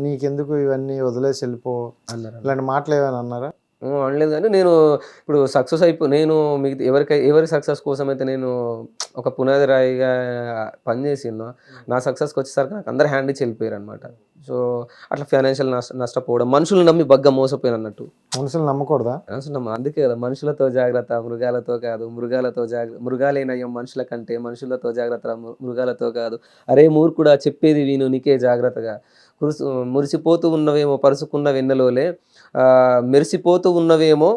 నీకెందుకు ఇవన్నీ వదిలేసి వెళ్ళిపో అన్నారా? ఇలాంటి మాటలు ఏమైనా అన్నారా? అనలేదు. కానీ నేను ఇప్పుడు సక్సెస్ నేను మిగతా ఎవరి సక్సెస్ కోసం అయితే నేను ఒక పునాది రాయిగా పనిచేసిందో, నా సక్సెస్కి వచ్చేసరికి నాకు అందరు హ్యాండ్ ఇచ్చి వెళ్ళిపోయారు అనమాట. సో అట్లా ఫైనాన్షియల్ నష్టపోవడం, మనుషులు నమ్మి బగ్గ మోసపోయాను అన్నట్టు. మనుషులు నమ్మకూడదా? అందుకే కదా మనుషులతో జాగ్రత్త, మృగాలతో కాదు, మృగాలేనయ్యం మనుషుల కంటే, మనుషులతో జాగ్రత్త, మృగాలతో కాదు. అరే మూర్ఖుడా చెప్పేది విను, నీకే జాగ్రత్తగా. మురిసిపోతూ ఉన్నవేమో పరుచుకున్న వెన్నెలోలే, మెరిసిపోతూ ఉన్నవేమో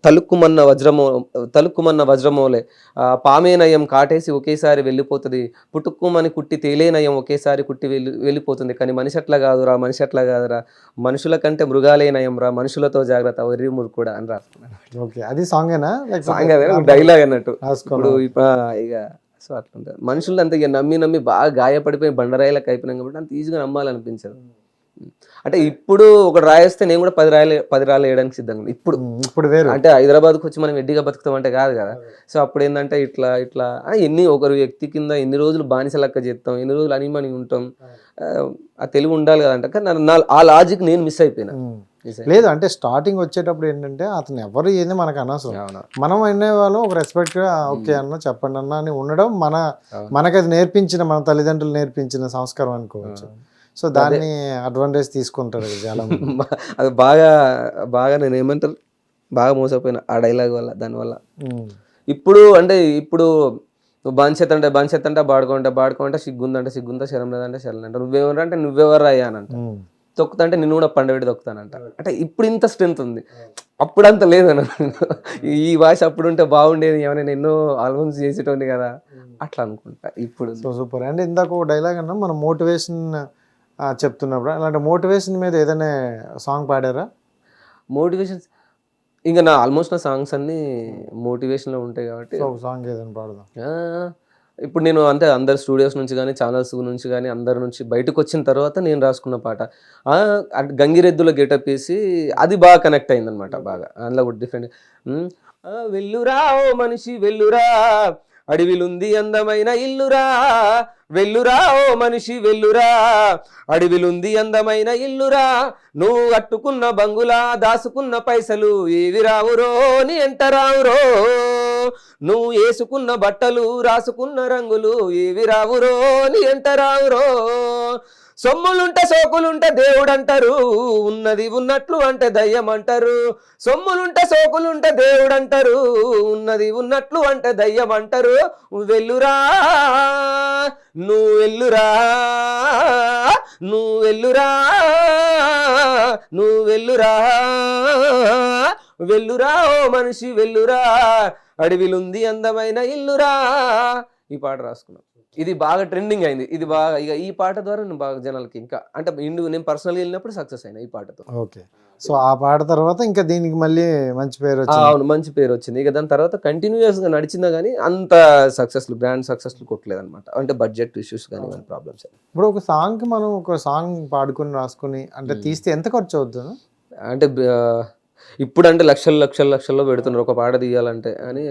తలుక్కుమన్న వజ్రమోలే. పామేనయం కాటేసి ఒకేసారి వెళ్ళిపోతుంది, పుట్టుక్కుమని కుట్టి తేలేనయం ఒకేసారి కుట్టి వెళ్ళిపోతుంది. కానీ మనిషి అట్లా కాదురా, మనుషుల కంటే మృగాలే నయం రా, మనుషులతో జాగ్రత్త, ఒర్రి మురుకుడా అని రాస్తున్నాను. ఓకే, అది సాంగేనా? సాంగ్ అదే డైలాగ్ అన్నట్టు. ఇప్పుడు ఇక సో అట్లుంటుంది. మనుషులు అంత ఇక నమ్మి బాగా గాయపడిపోయి బండరాయిలకు అయిపోయినాం కాబట్టి అంత ఈజీగా నమ్మాలనిపించదు. అంటే ఇప్పుడు ఒకటి రాయేస్తే నేను కూడా 10 రాళ్ళు వేయడానికి సిద్ధంగా. ఇప్పుడు వేరు అంటే హైదరాబాద్కి వచ్చి మనం ఎడ్డిగా బతుకుతాం అంటే కాదు కదా. సో అప్పుడు ఏంటంటే ఇట్లా ఒకరు వ్యక్తి కింద ఎన్ని రోజులు బానిస లెక్క చేస్తాం, ఎన్ని రోజులు అనిమని ఉంటాం, ఆ తెలివి ఉండాలి కదంట. కానీ ఆ లాజిక్ నేను మిస్ అయిపోయినా. లేదు అంటే స్టార్టింగ్ వచ్చేటప్పుడు ఏంటంటే అతను ఎవరు ఏంది మనకు అనవసరం, మనం అనే వాళ్ళం ఒక రెస్పెక్ట్ గా ఓకే అన్న చెప్పండి అన్న అని ఉండడం మనకి అది నేర్పించిన, మన తల్లిదండ్రులు నేర్పించిన సంస్కారం అనుకోవచ్చు. సో దాన్ని అడ్వాంటేజ్ తీసుకుంటారు చాలా. అది బాగా నేను ఏమంటారు, బాగా మోసపోయినా ఆ డైలాగ్ వల్ల, దానివల్ల. ఇప్పుడు నువ్వు బంచెత్తంటే బాడుకుంటే సిగ్గుందంటే సిగ్గుందా, శరం లేదంటే శరం అంట, నువ్వెవరు అంటే నువ్వెవరు అయ్యానంట, తొక్కుతుంటే నిన్ను కూడా పండబెట్టి తొక్కుతానంట. అంటే ఇప్పుడు ఇంత స్ట్రెంత్ ఉంది, అప్పుడంత లేదన్న. ఈ వాయిస్ అప్పుడు ఉంటే బాగుండేది, ఏమైనా ఎన్నో ఆల్బమ్స్ చేసేటోని కదా అట్లా అనుకుంటా ఇప్పుడు. So super. అండ్ ఇందాక ఒక డైలాగ్ అన్నా, మనం మోటివేషన్ చెప్తున్నప్పుడు అలాంటి మోటివేషన్ మీద ఏదైనా సాంగ్ పాడారా? మోటివేషన్ ఇంకా నా ఆల్మోస్ట్ నా సాంగ్స్ అన్నీ మోటివేషన్లో ఉంటాయి కాబట్టి సో ఒక సాంగ్ ఏదైనా పాడదాం. ఇప్పుడు నేను అంటే అందరు స్టూడియోస్ నుంచి కానీ ఛానల్స్ నుంచి కానీ అందరి నుంచి బయటకు వచ్చిన తర్వాత నేను రాసుకున్న పాట గంగిరెద్దుల గెటప్ వేసి అది బాగా కనెక్ట్ అయిందనమాట. బాగా అందులో కూడా డిఫరెంట్. వెల్లురా ఓ మనిషి వెల్లురా, అడవిలుంది అందమైన ఇల్లురా, వెల్లురా ఓ మనిషి వెల్లురా, అడవిలుంది అందమైన ఇల్లురా, నువ్వు కట్టుకున్న బంగులా దాసుకున్న పైసలు ఏవి రావురో నీ ఎంట రావురో, నువ్వు వేసుకున్న బట్టలు రాసుకున్న రంగులు ఏవి రావురో నీ ఎంట రావురో, సొమ్ములుంటే సోకులుంటే దేవుడు అంటారు, ఉన్నది ఉన్నట్లు అంటే దయ్యం అంటారు, సొమ్ములుంటే సోకులుంటే దేవుడు అంటారు, ఉన్నది ఉన్నట్లు అంటే దయ్యం అంటారు, వెల్లురా నువ్వు వెల్లురా, నువ్వు వెల్లురా, నువ్వు వెల్లురా, వెల్లురా ఓ మనిషి వెల్లురా, అడవిలుంది అందమైన ఇల్లురా. ఈ పాట రాసుకున్నాం. ఇది బాగా ట్రెండింగ్ అయింది. ఇది బాగా ఇక ఈ పాట ద్వారా నేను బాగా జనాలకి ఇంకా అంటే నేను పర్సనల్గా వెళ్ళినప్పుడు సక్సెస్ అయినా ఈ పాటతో. ఓకే. సో ఆ పాట తర్వాత ఇంకా దీనికి మళ్ళీ మంచి పేరు వచ్చింది. అవును, మంచి పేరు వచ్చింది. ఇక దాని తర్వాత కంటిన్యూస్గా నడిచిందా కానీ అంత సక్సెస్ఫుల్ బ్రాండ్ సక్సెస్ఫుల్ కొట్టలేదు అనమాట. అంటే బడ్జెట్ ఇష్యూస్ కానీ ప్రాబ్లమ్స్. ఇప్పుడు ఒక సాంగ్కి మనం ఒక సాంగ్ పాడుకుని రాసుకుని అంటే తీస్తే ఎంత ఖర్చు అవుతుంది? అంటే ఇప్పుడు అంటే లక్షల్లో పెడుతున్నారు ఒక పాట తీయాలంటే అని.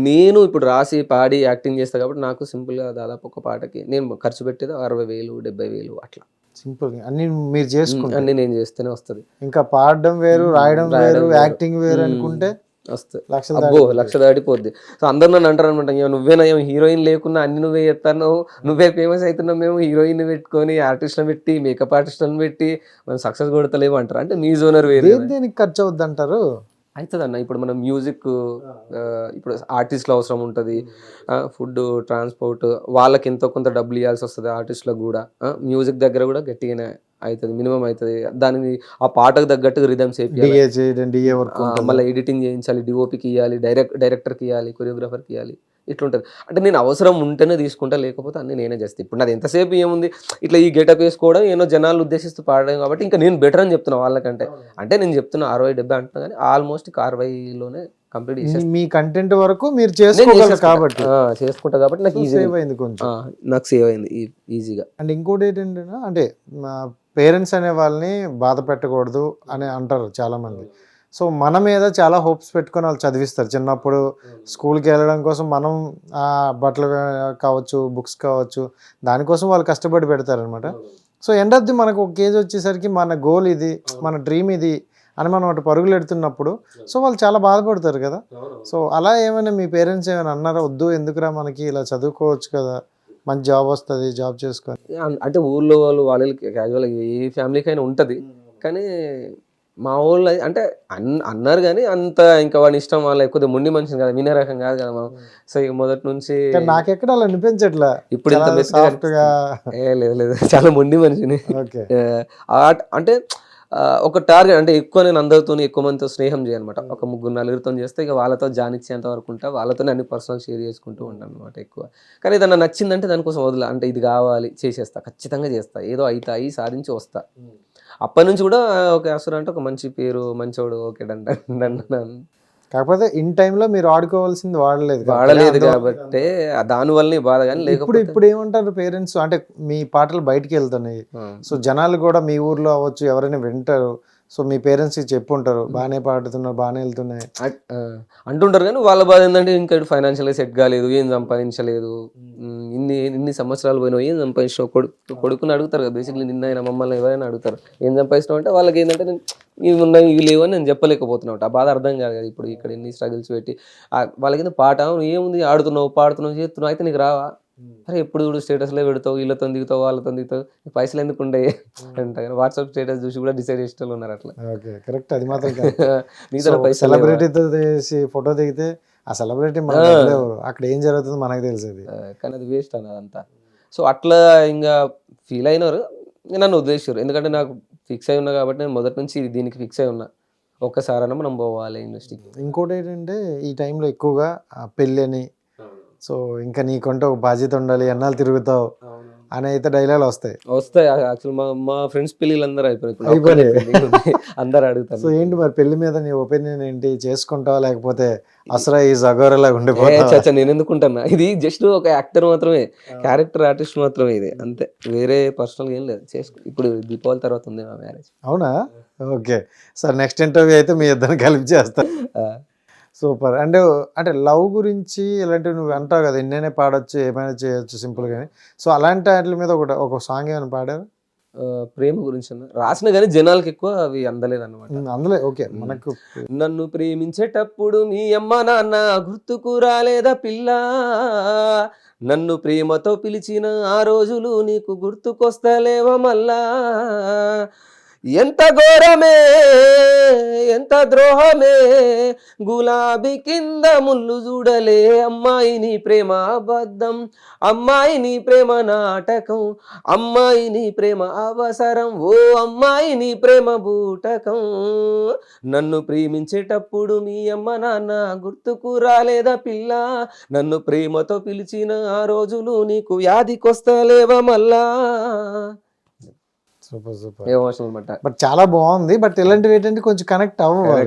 నేను ఇప్పుడు రాసి పాడి యాక్టింగ్ చేస్తాను కాబట్టి నాకు సింపుల్గా దాదాపు ఒక పాటకి నేను ఖర్చు పెట్టేది 60,000 70,000 అట్లా. సింపుల్ అన్ని మీరు చేసుకుంటే అన్ని నేను చేస్తేనే వస్తుంది. ఇంకా పాడడం వేరు, రాయడం వేరు, యాక్టింగ్ వేరు అనుకుంటే వస్తుంది. లక్ష దాటిపోద్ది. సో అందరు నన్ను అంటారు అనమాట, నువ్వేనా హీరోయిన్ లేకున్నా అన్ని నువ్వే చేస్తాను, నువ్వే ఫేమస్ అవుతున్నావు, మేము హీరోయిన్ పెట్టుకొని ఆర్టిస్ట్లను పెట్టి మేకప్ ఆర్టిస్ట్లను పెట్టి మనం సక్సెస్ కొడతలేము అంటారు. అంటే మీ జోనర్ వేరే. దేనికి ఖర్చు అవుద్ది అంటారు? అవుతుంది అన్న. ఇప్పుడు మనం మ్యూజిక్ ఇప్పుడు ఆర్టిస్టులు అవసరం ఉంటుంది, ఫుడ్ ట్రాన్స్పోర్ట్ వాళ్ళకి ఎంతో కొంత డబ్బులు ఇవ్వాల్సి వస్తుంది ఆర్టిస్టులకు కూడా. మ్యూజిక్ దగ్గర కూడా గట్టిగానే అవుతుంది, మినిమం అవుతుంది. దానికి ఆ పాటకు తగ్గట్టుగా రిథమ్స్ వేయాలి, మళ్ళీ ఎడిటింగ్ చేయించాలి, డిఓపికి ఇవ్వాలి, డైరెక్టర్కి ఇవ్వాలి, కొరియోగ్రాఫర్కి ఇవ్వాలి, ఇట్లుంటుంది. అంటే నేను అవసరం ఉంటేనే తీసుకుంటా, లేకపోతే అన్నీ నేనే చేస్తాను. ఇప్పుడు నాది ఎంతసేపు ఏముంది ఇట్లా ఈ గెటప్ వేసుకోవడం, ఏమో జనాలు ఉద్దేశిస్తూ పాడడం కాబట్టి ఇంకా నేను బెటర్ అని చెప్తున్నా వాళ్ళకంటే. అంటే నేను చెప్తున్నా 60-70 అంటున్నా కానీ ఆల్మోస్ట్ 60లోనే కంప్లీట్ చేసేస్తాను. మీ కంటెంట్ వరకు మీరు చేసుకుంటారు కాబట్టి చేసుకుంటా కాబట్టి నాకు ఈజీ అయింది, కొంచెం నాకు సేవ్ అయింది ఈజీగా. అండ్ ఇంకోటి ఏంటంటే అంటే పేరెంట్స్ అనే వాళ్ళని బాధ పెట్టకూడదు అని అంటారు చాలామంది. సో మన మీద చాలా హోప్స్ పెట్టుకొని వాళ్ళు చదివిస్తారు. చిన్నప్పుడు స్కూల్కి వెళ్ళడం కోసం మనం బట్టలు కావచ్చు, బుక్స్ కావచ్చు, దానికోసం వాళ్ళు కష్టపడి పెడతారనమాట. సో ఎండ్ ఆఫ్ ది మనకు ఒక ఏజ్ వచ్చేసరికి మన గోల్ ఇది, మన డ్రీమ్ ఇది అని మనం అటు పరుగులు ఎడుతున్నప్పుడు సో వాళ్ళు చాలా బాధపడతారు కదా. సో అలా ఏమైనా మీ పేరెంట్స్ ఏమైనా అన్నారా, వద్దు ఎందుకురా మనకి ఇలా చదువుకోవచ్చు కదా, మంచి జాబ్ వస్తుంది, జాబ్ చేసుకొని? అంటే ఊళ్ళో వాళ్ళకి క్యాజువల్గా ఏ ఫ్యామిలీకైనా ఉంటుంది, కానీ మా వాళ్ళు అంటే అన్నారు కానీ అంత ఇంకా వాడి ఇష్టం, వాళ్ళ కొద్దిగా మొండి మనిషిని కదా, వినే రకం కాదు కదా మనం. సో ఇక మొదటి నుంచి నాకెక్కడ అలా అనిపించట్లా. ఇప్పుడు లేదు, చాలా మొండి మనిషిని. అంటే ఒక టార్గెట్ అంటే ఎక్కువ నేను అందరితో ఎక్కువ మందితో స్నేహం చేయనమాట. ఒక 3-4 చేస్తే ఇక వాళ్ళతో జానిచ్చేంత వరకు ఉంటా, వాళ్ళతోనే అన్ని పర్సనల్ షేర్ చేసుకుంటూ ఉంటాను అనమాట ఎక్కువ. కానీ ఏదన్నా నచ్చిందంటే దానికోసం వదిలే, అంటే ఇది కావాలి చేసేస్తా, ఖచ్చితంగా చేస్తా, ఏదో అవుతాయి సాధించి వస్తా. అప్పటి నుంచి కూడా ఒక అసలు అంటే ఒక మంచి పేరు, మంచోడు, ఓకే కాకపోతే ఇన్ టైంలో మీరు ఆడుకోవాల్సింది వాడలేదు కాబట్టి దానివల్లనే బాధ. కానీ లేకపోతే ఇప్పుడు ఏమంటారు పేరెంట్స్, అంటే మీ పాటలు బయటికి వెళ్తున్నాయి, సో జనాలు కూడా మీ ఊర్లో అవ్వచ్చు ఎవరైనా వింటారు, సో మీ పేరెంట్స్కి చెప్పుంటారు బాగానే పాడుతున్నారు, బాగానే వెళ్తున్నాయి అంటుంటారు. కానీ వాళ్ళ బాధ ఏంటంటే ఇంకా ఫైనాన్షియల్గా సెట్ కాలేదు, ఏం సంపాదించలేదు, ఇన్ని సంవత్సరాలు పోయినావు, ఏం సంపాదించావు, కొడుకుని అడుగుతారు కదా బేసిక్లీ. నిన్న మమ్మల్ని ఎవరైనా అడుగుతారు ఏం సంపాదించినావు అంటే వాళ్ళకి ఏంటంటే నేను ఇవి ఉన్నాయి ఇవి లేవు అని నేను చెప్పలేకపోతున్నావు. ఆ బాధ అర్థం కాదు కదా. ఇప్పుడు ఇక్కడ ఎన్ని స్ట్రగుల్స్ పెట్టి వాళ్ళకి పాట ఏముంది, ఆడుతున్నావు, పాడుతున్నావు, చేస్తున్నావు, అయితే నీకు రావా, అరే ఎప్పుడు చూడు స్టేటస్లో పెడతావు, వీళ్ళతో దిగుతావు, వాళ్ళతో దిగుతావు, పైసలు ఎందుకు ఉండే అంటే వాట్సాప్ స్టేటస్ చూసి కూడా డిసైడ్ చేసే వాళ్ళు ఉన్నారు అట్లా. కరెక్ట్, అది మాత్రం సెలబ్రిటీతో ఫోటో దిగితే ఆ సెలబ్రిటీ మనకు వదిలేరు. అక్కడ ఏం జరుగుతుందో మనకు తెలిసేది. కానీ అది వేస్ట్ అన్న అదంతా. సో అట్లా ఇంకా ఫీల్ అయినారు, ఇంకా నన్ను వదిలేసారు. ఎందుకంటే నాకు ఫిక్స్ అయి ఉన్నా కాబట్టి నేను మొదటి నుంచి దీనికి ఫిక్స్ అయి ఉన్నా, ఒక్కసారైనా మనం పోవాలి ఇండస్ట్రీకి. ఇంకోటి ఏంటంటే ఈ టైంలో ఎక్కువగా పెళ్ళి అని, సో ఇంకా నీకంటే ఒక బాధ్యత ఉండాలి, ఎన్నాళ్ళు తిరుగుతావు అని అయితే డైలాగులు వస్తాయి. యాక్చువల్ మా ఫ్రెండ్స్ పెళ్ళిళ్ళు అందరూ అయిపోయినాయి, అందరు అడుగుతారు. సో ఏంటి మరి పెళ్లి మీద నీ ఒపీనియన్ ఏంటి? చేసుకుంటావా లేకపోతే అసలు ఈ జగోరలా ఉండిపోతా? నేను ఎందుకుంటున్నా, ఇది జస్ట్ ఒక యాక్టర్ మాత్రమే, క్యారెక్టర్ ఆర్టిస్ట్ మాత్రమే, ఇది అంతే, వేరే పర్సనల్ ఏం లేదు. ఇప్పుడు దీపావళి తర్వాత ఉంది మా మ్యారేజ్. అవునా? ఓకే సార్, నెక్స్ట్ ఇంటర్వ్యూ అయితే మీ ఇద్దరిని కలిపి చేస్తా. సూపర్. అంటే లవ్ గురించి ఇలాంటివి నువ్వు అంటావు కదా, ఎన్నైనా పాడొచ్చు, ఏమైనా చేయొచ్చు సింపుల్ గానీ. సో అలాంటి వాటి మీద ఒక సాంగ్ ఏమైనా పాడారు? ప్రేమ గురించి రాసిన కానీ జనాలకి ఎక్కువ అవి అందలేదు అన్నమాట. అందులో ఓకే మనకు నన్ను ప్రేమించేటప్పుడు మీ అమ్మ నాన్న గుర్తుకు రాలేదా పిల్ల, నన్ను ప్రేమతో పిలిచిన ఆ రోజులు నీకు గుర్తుకొస్తలేవా మళ్ళా, ఎంత ఘోరమే ఎంత ద్రోహమే, గులాబీ కింద ముళ్ళు చూడలే, అమ్మాయి నీ ప్రేమ అబద్ధం, అమ్మాయి నీ ప్రేమ నాటకం, అమ్మాయి నీ ప్రేమ అవసరం, ఓ అమ్మాయి నీ ప్రేమ బూటకం, నన్ను ప్రేమించేటప్పుడు మీ అమ్మ నాన్న గుర్తుకు రాలేదా పిల్ల, నన్ను ప్రేమతో పిలిచిన ఆ రోజులు నీకు వ్యాధికొస్తలేవా మళ్ళా. సూపర్ సూపర్ ఎమోషనల్ అనమాట. బట్ చాలా బాగుంది. బట్ ఇలాంటివి ఏంటంటే కొంచెం కనెక్ట్ అవ్వాలి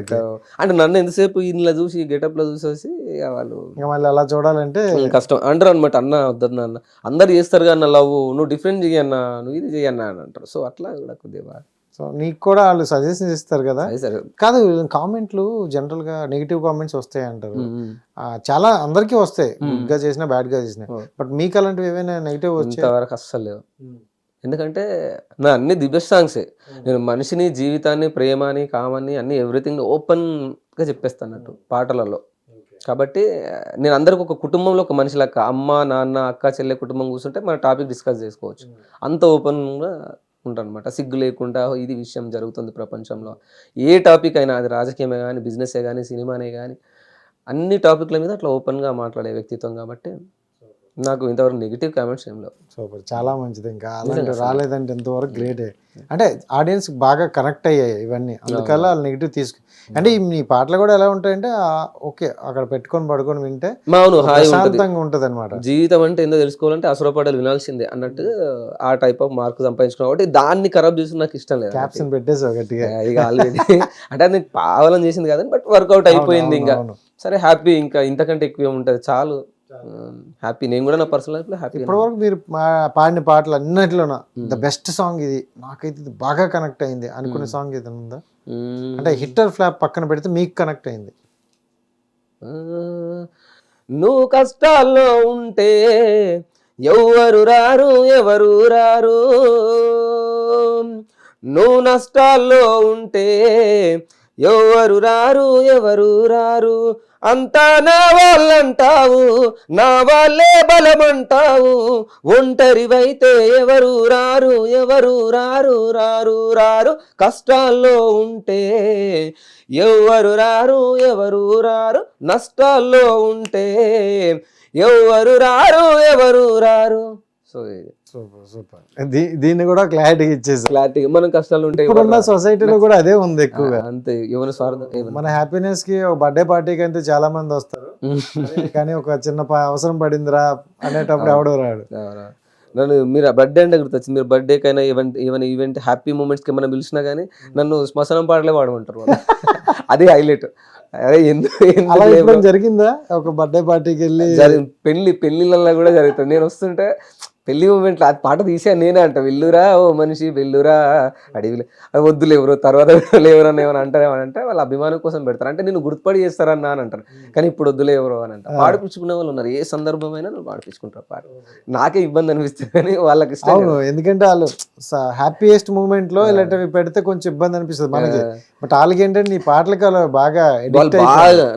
అంటే నన్ను ఎంతసేపు ఇంట్లో చూసి గెటప్ లో చూసేసి వాళ్ళు మళ్ళీ అలా చూడాలంటే కష్టం అంటారు అనమాట. అన్న వద్దన్న, అన్న అందరు చేస్తారు కానీ లవ్, నువ్వు డిఫరెంట్ చెయ్యన్నా, నువ్వు ఇది చెయ్యన్నా అని అంటారు. సో అట్లా కూడా కొద్దిగా సో నీకు కూడా వాళ్ళు సజెషన్స్ ఇస్తారు కదా. కాదు, కామెంట్లు జనరల్ గా నెగిటివ్ కామెంట్స్ వస్తాయి అంటారు, చాలా అందరికీ వస్తాయి, గుడ్ గా చేసినా బ్యాడ్ గా చేసినా. బట్ మీకు అలాంటివి ఏమైనా నెగిటివ్ వచ్చే వరకు అస్సలు లేవు. ఎందుకంటే నా అన్ని ది బెస్ట్ సాంగ్సే. నేను మనిషిని, జీవితాన్ని, ప్రేమని, కామాన్ని అన్ని ఎవ్రీథింగ్ ఓపెన్గా చెప్పేస్తాను అన్నట్టు పాటలలో. కాబట్టి నేను అందరికి ఒక కుటుంబంలో ఒక మనిషి లెక్క, అమ్మ నాన్న అక్క చెల్లె కుటుంబం కూర్చుంటే మన టాపిక్ డిస్కస్ చేసుకోవచ్చు. అంత ఓపెన్గా ఉంటాను అనమాట, సిగ్గు లేకుండా ఇది విషయం జరుగుతుంది ప్రపంచంలో, ఏ టాపిక్ అయినా, అది రాజకీయమే కానీ, బిజినెసే కానీ, సినిమానే కానీ, అన్ని టాపిక్ల మీద అట్లా ఓపెన్గా మాట్లాడే వ్యక్తిత్వం. కాబట్టి నాకు ఇంతవరకు నెగిటివ్ కామెంట్స్ ఏం లేవు. సూపర్, చాలా మంచిది. ఇంకా అలాంటి రాలేదంటే ఎంతవరకు గ్రేటే. అంటే ఆడియన్స్ బాగా కనెక్ట్ అయ్యాయి ఇవన్నీ, అందుకల్లా వాళ్ళు నెగిటివ్ అంటే ఈ పాటలు కూడా ఎలా ఉంటాయంటే ఓకే అక్కడ పెట్టుకొని పడుకొని వింటే శాంతంగా ఉంటుంది అనమాట. జీవితం అంటే ఏందో తెలుసుకోవాలంటే అసురపాటలు వినాల్సిందే అన్నట్టు ఆ టైప్ ఆఫ్ మార్క్ సంపాదించుకున్నా కాబట్టి దాన్ని ఖరాబ్ చేసి నాకు ఇష్టం లేదు. క్యాప్షన్ పెట్టేసావు గట్టిగా ఇక ఆల్రెడీ అంటే అది పావాలని చేసింది కదండి, బట్ వర్కౌట్ అయిపోయింది. ఇంకా సరే హ్యాపీ, ఇంకా ఇంతకంటే ఎక్కువ ఉంటుంది చాలు, హ్యాపీ. నేను కూడా నా పర్సనల్ లైఫ్ లో హ్యాపీ. ఇప్పటివరకు మీరు పాడిన పాటలు అన్నిటిలోన ద బెస్ట్ సాంగ్ ఇది, నాకైతే ఇది బాగా కనెక్ట్ అయింది అనుకునే సాంగ్ ఏదైనా ఉందా? అంటే హిట్టర్ ఫ్లాప్ పక్కన పెడితే మీకు కనెక్ట్ అయింది. నువ్వు కష్టాల్లో ఉంటే ఎవరు రారు, ఎవరు రారు, నువ్వు నష్టాల్లో ఉంటే ఎవరు రారు, ఎవరు రారు, అంతా నా వాళ్ళంటావు, నా వాళ్ళే బలమంటావు, ఒంటరివైతే ఎవరు రారు, ఎవరు రారు, రారు రారు, కష్టాల్లో ఉంటే ఎవరు రారు, ఎవరు రారు, నష్టాల్లో ఉంటే ఎవరు రారు, ఎవరు రారు. సో సూపర్ సూపర్, దీన్ని కూడా క్లారిటీ ఇచ్చేసి, క్లారిటీ మనం కష్టాలు ఉంటాయి. ఇప్పుడున్న సొసైటీలో కూడా అదే ఉంది ఎక్కువగా, అంతే. ఎవరి స్వార్థం, మన హ్యాపీనెస్ కి ఒక బర్త్డే పార్టీకి అయితే చాలా మంది వస్తారు, కానీ ఒక చిన్న అవసరం పడిందిరా అనేటప్పుడు ఎవడో రాడు. నన్ను మీరు బర్త్డే అంటే గుర్తొచ్చింది, మీరు బర్త్డేకైనా ఏమైనా ఈవెంట్ హ్యాపీ మూమెంట్స్కి ఏమైనా పిలిచినా కానీ నన్ను శ్మశానం పాటలే వాడమంటారు. అది హైలైట్. అదే ఎందుకు జరిగిందా ఒక బర్త్డే పార్టీకి వెళ్ళి? పెళ్లిళ్ళల్లో కూడా జరుగుతుంది. నేను వస్తుంటే పెళ్లి మూమెంట్లో అది పాట తీసా నేనే అంట, వెల్లురా ఓ మనిషి వెల్లురా అడవిలో, అది వద్దులు ఎవరు తర్వాత ఎవరన్నా ఏమైనా అంటారేమనంటే వాళ్ళ అభిమానం కోసం పెడతారు, అంటే నేను గుర్తుపడి చేస్తారన్నా అని అంటారు, కానీ ఇప్పుడు వద్దులే ఎవరు అని అంటారు. పాడిపించుకునే వాళ్ళు ఉన్నారు, ఏ సందర్భమైనా నువ్వు పాడిపించుకుంటారు పాట. నాకే ఇబ్బంది అనిపిస్తుంది కానీ వాళ్ళకి ఇష్టం, ఎందుకంటే వాళ్ళు హ్యాపీయెస్ట్ మూమెంట్ లో ఇలాంటివి పెడితే కొంచెం ఇబ్బంది అనిపిస్తుంది మనకి. బట్ వాళ్ళకి ఏంటంటే నీ పాటలకి వాళ్ళు బాగా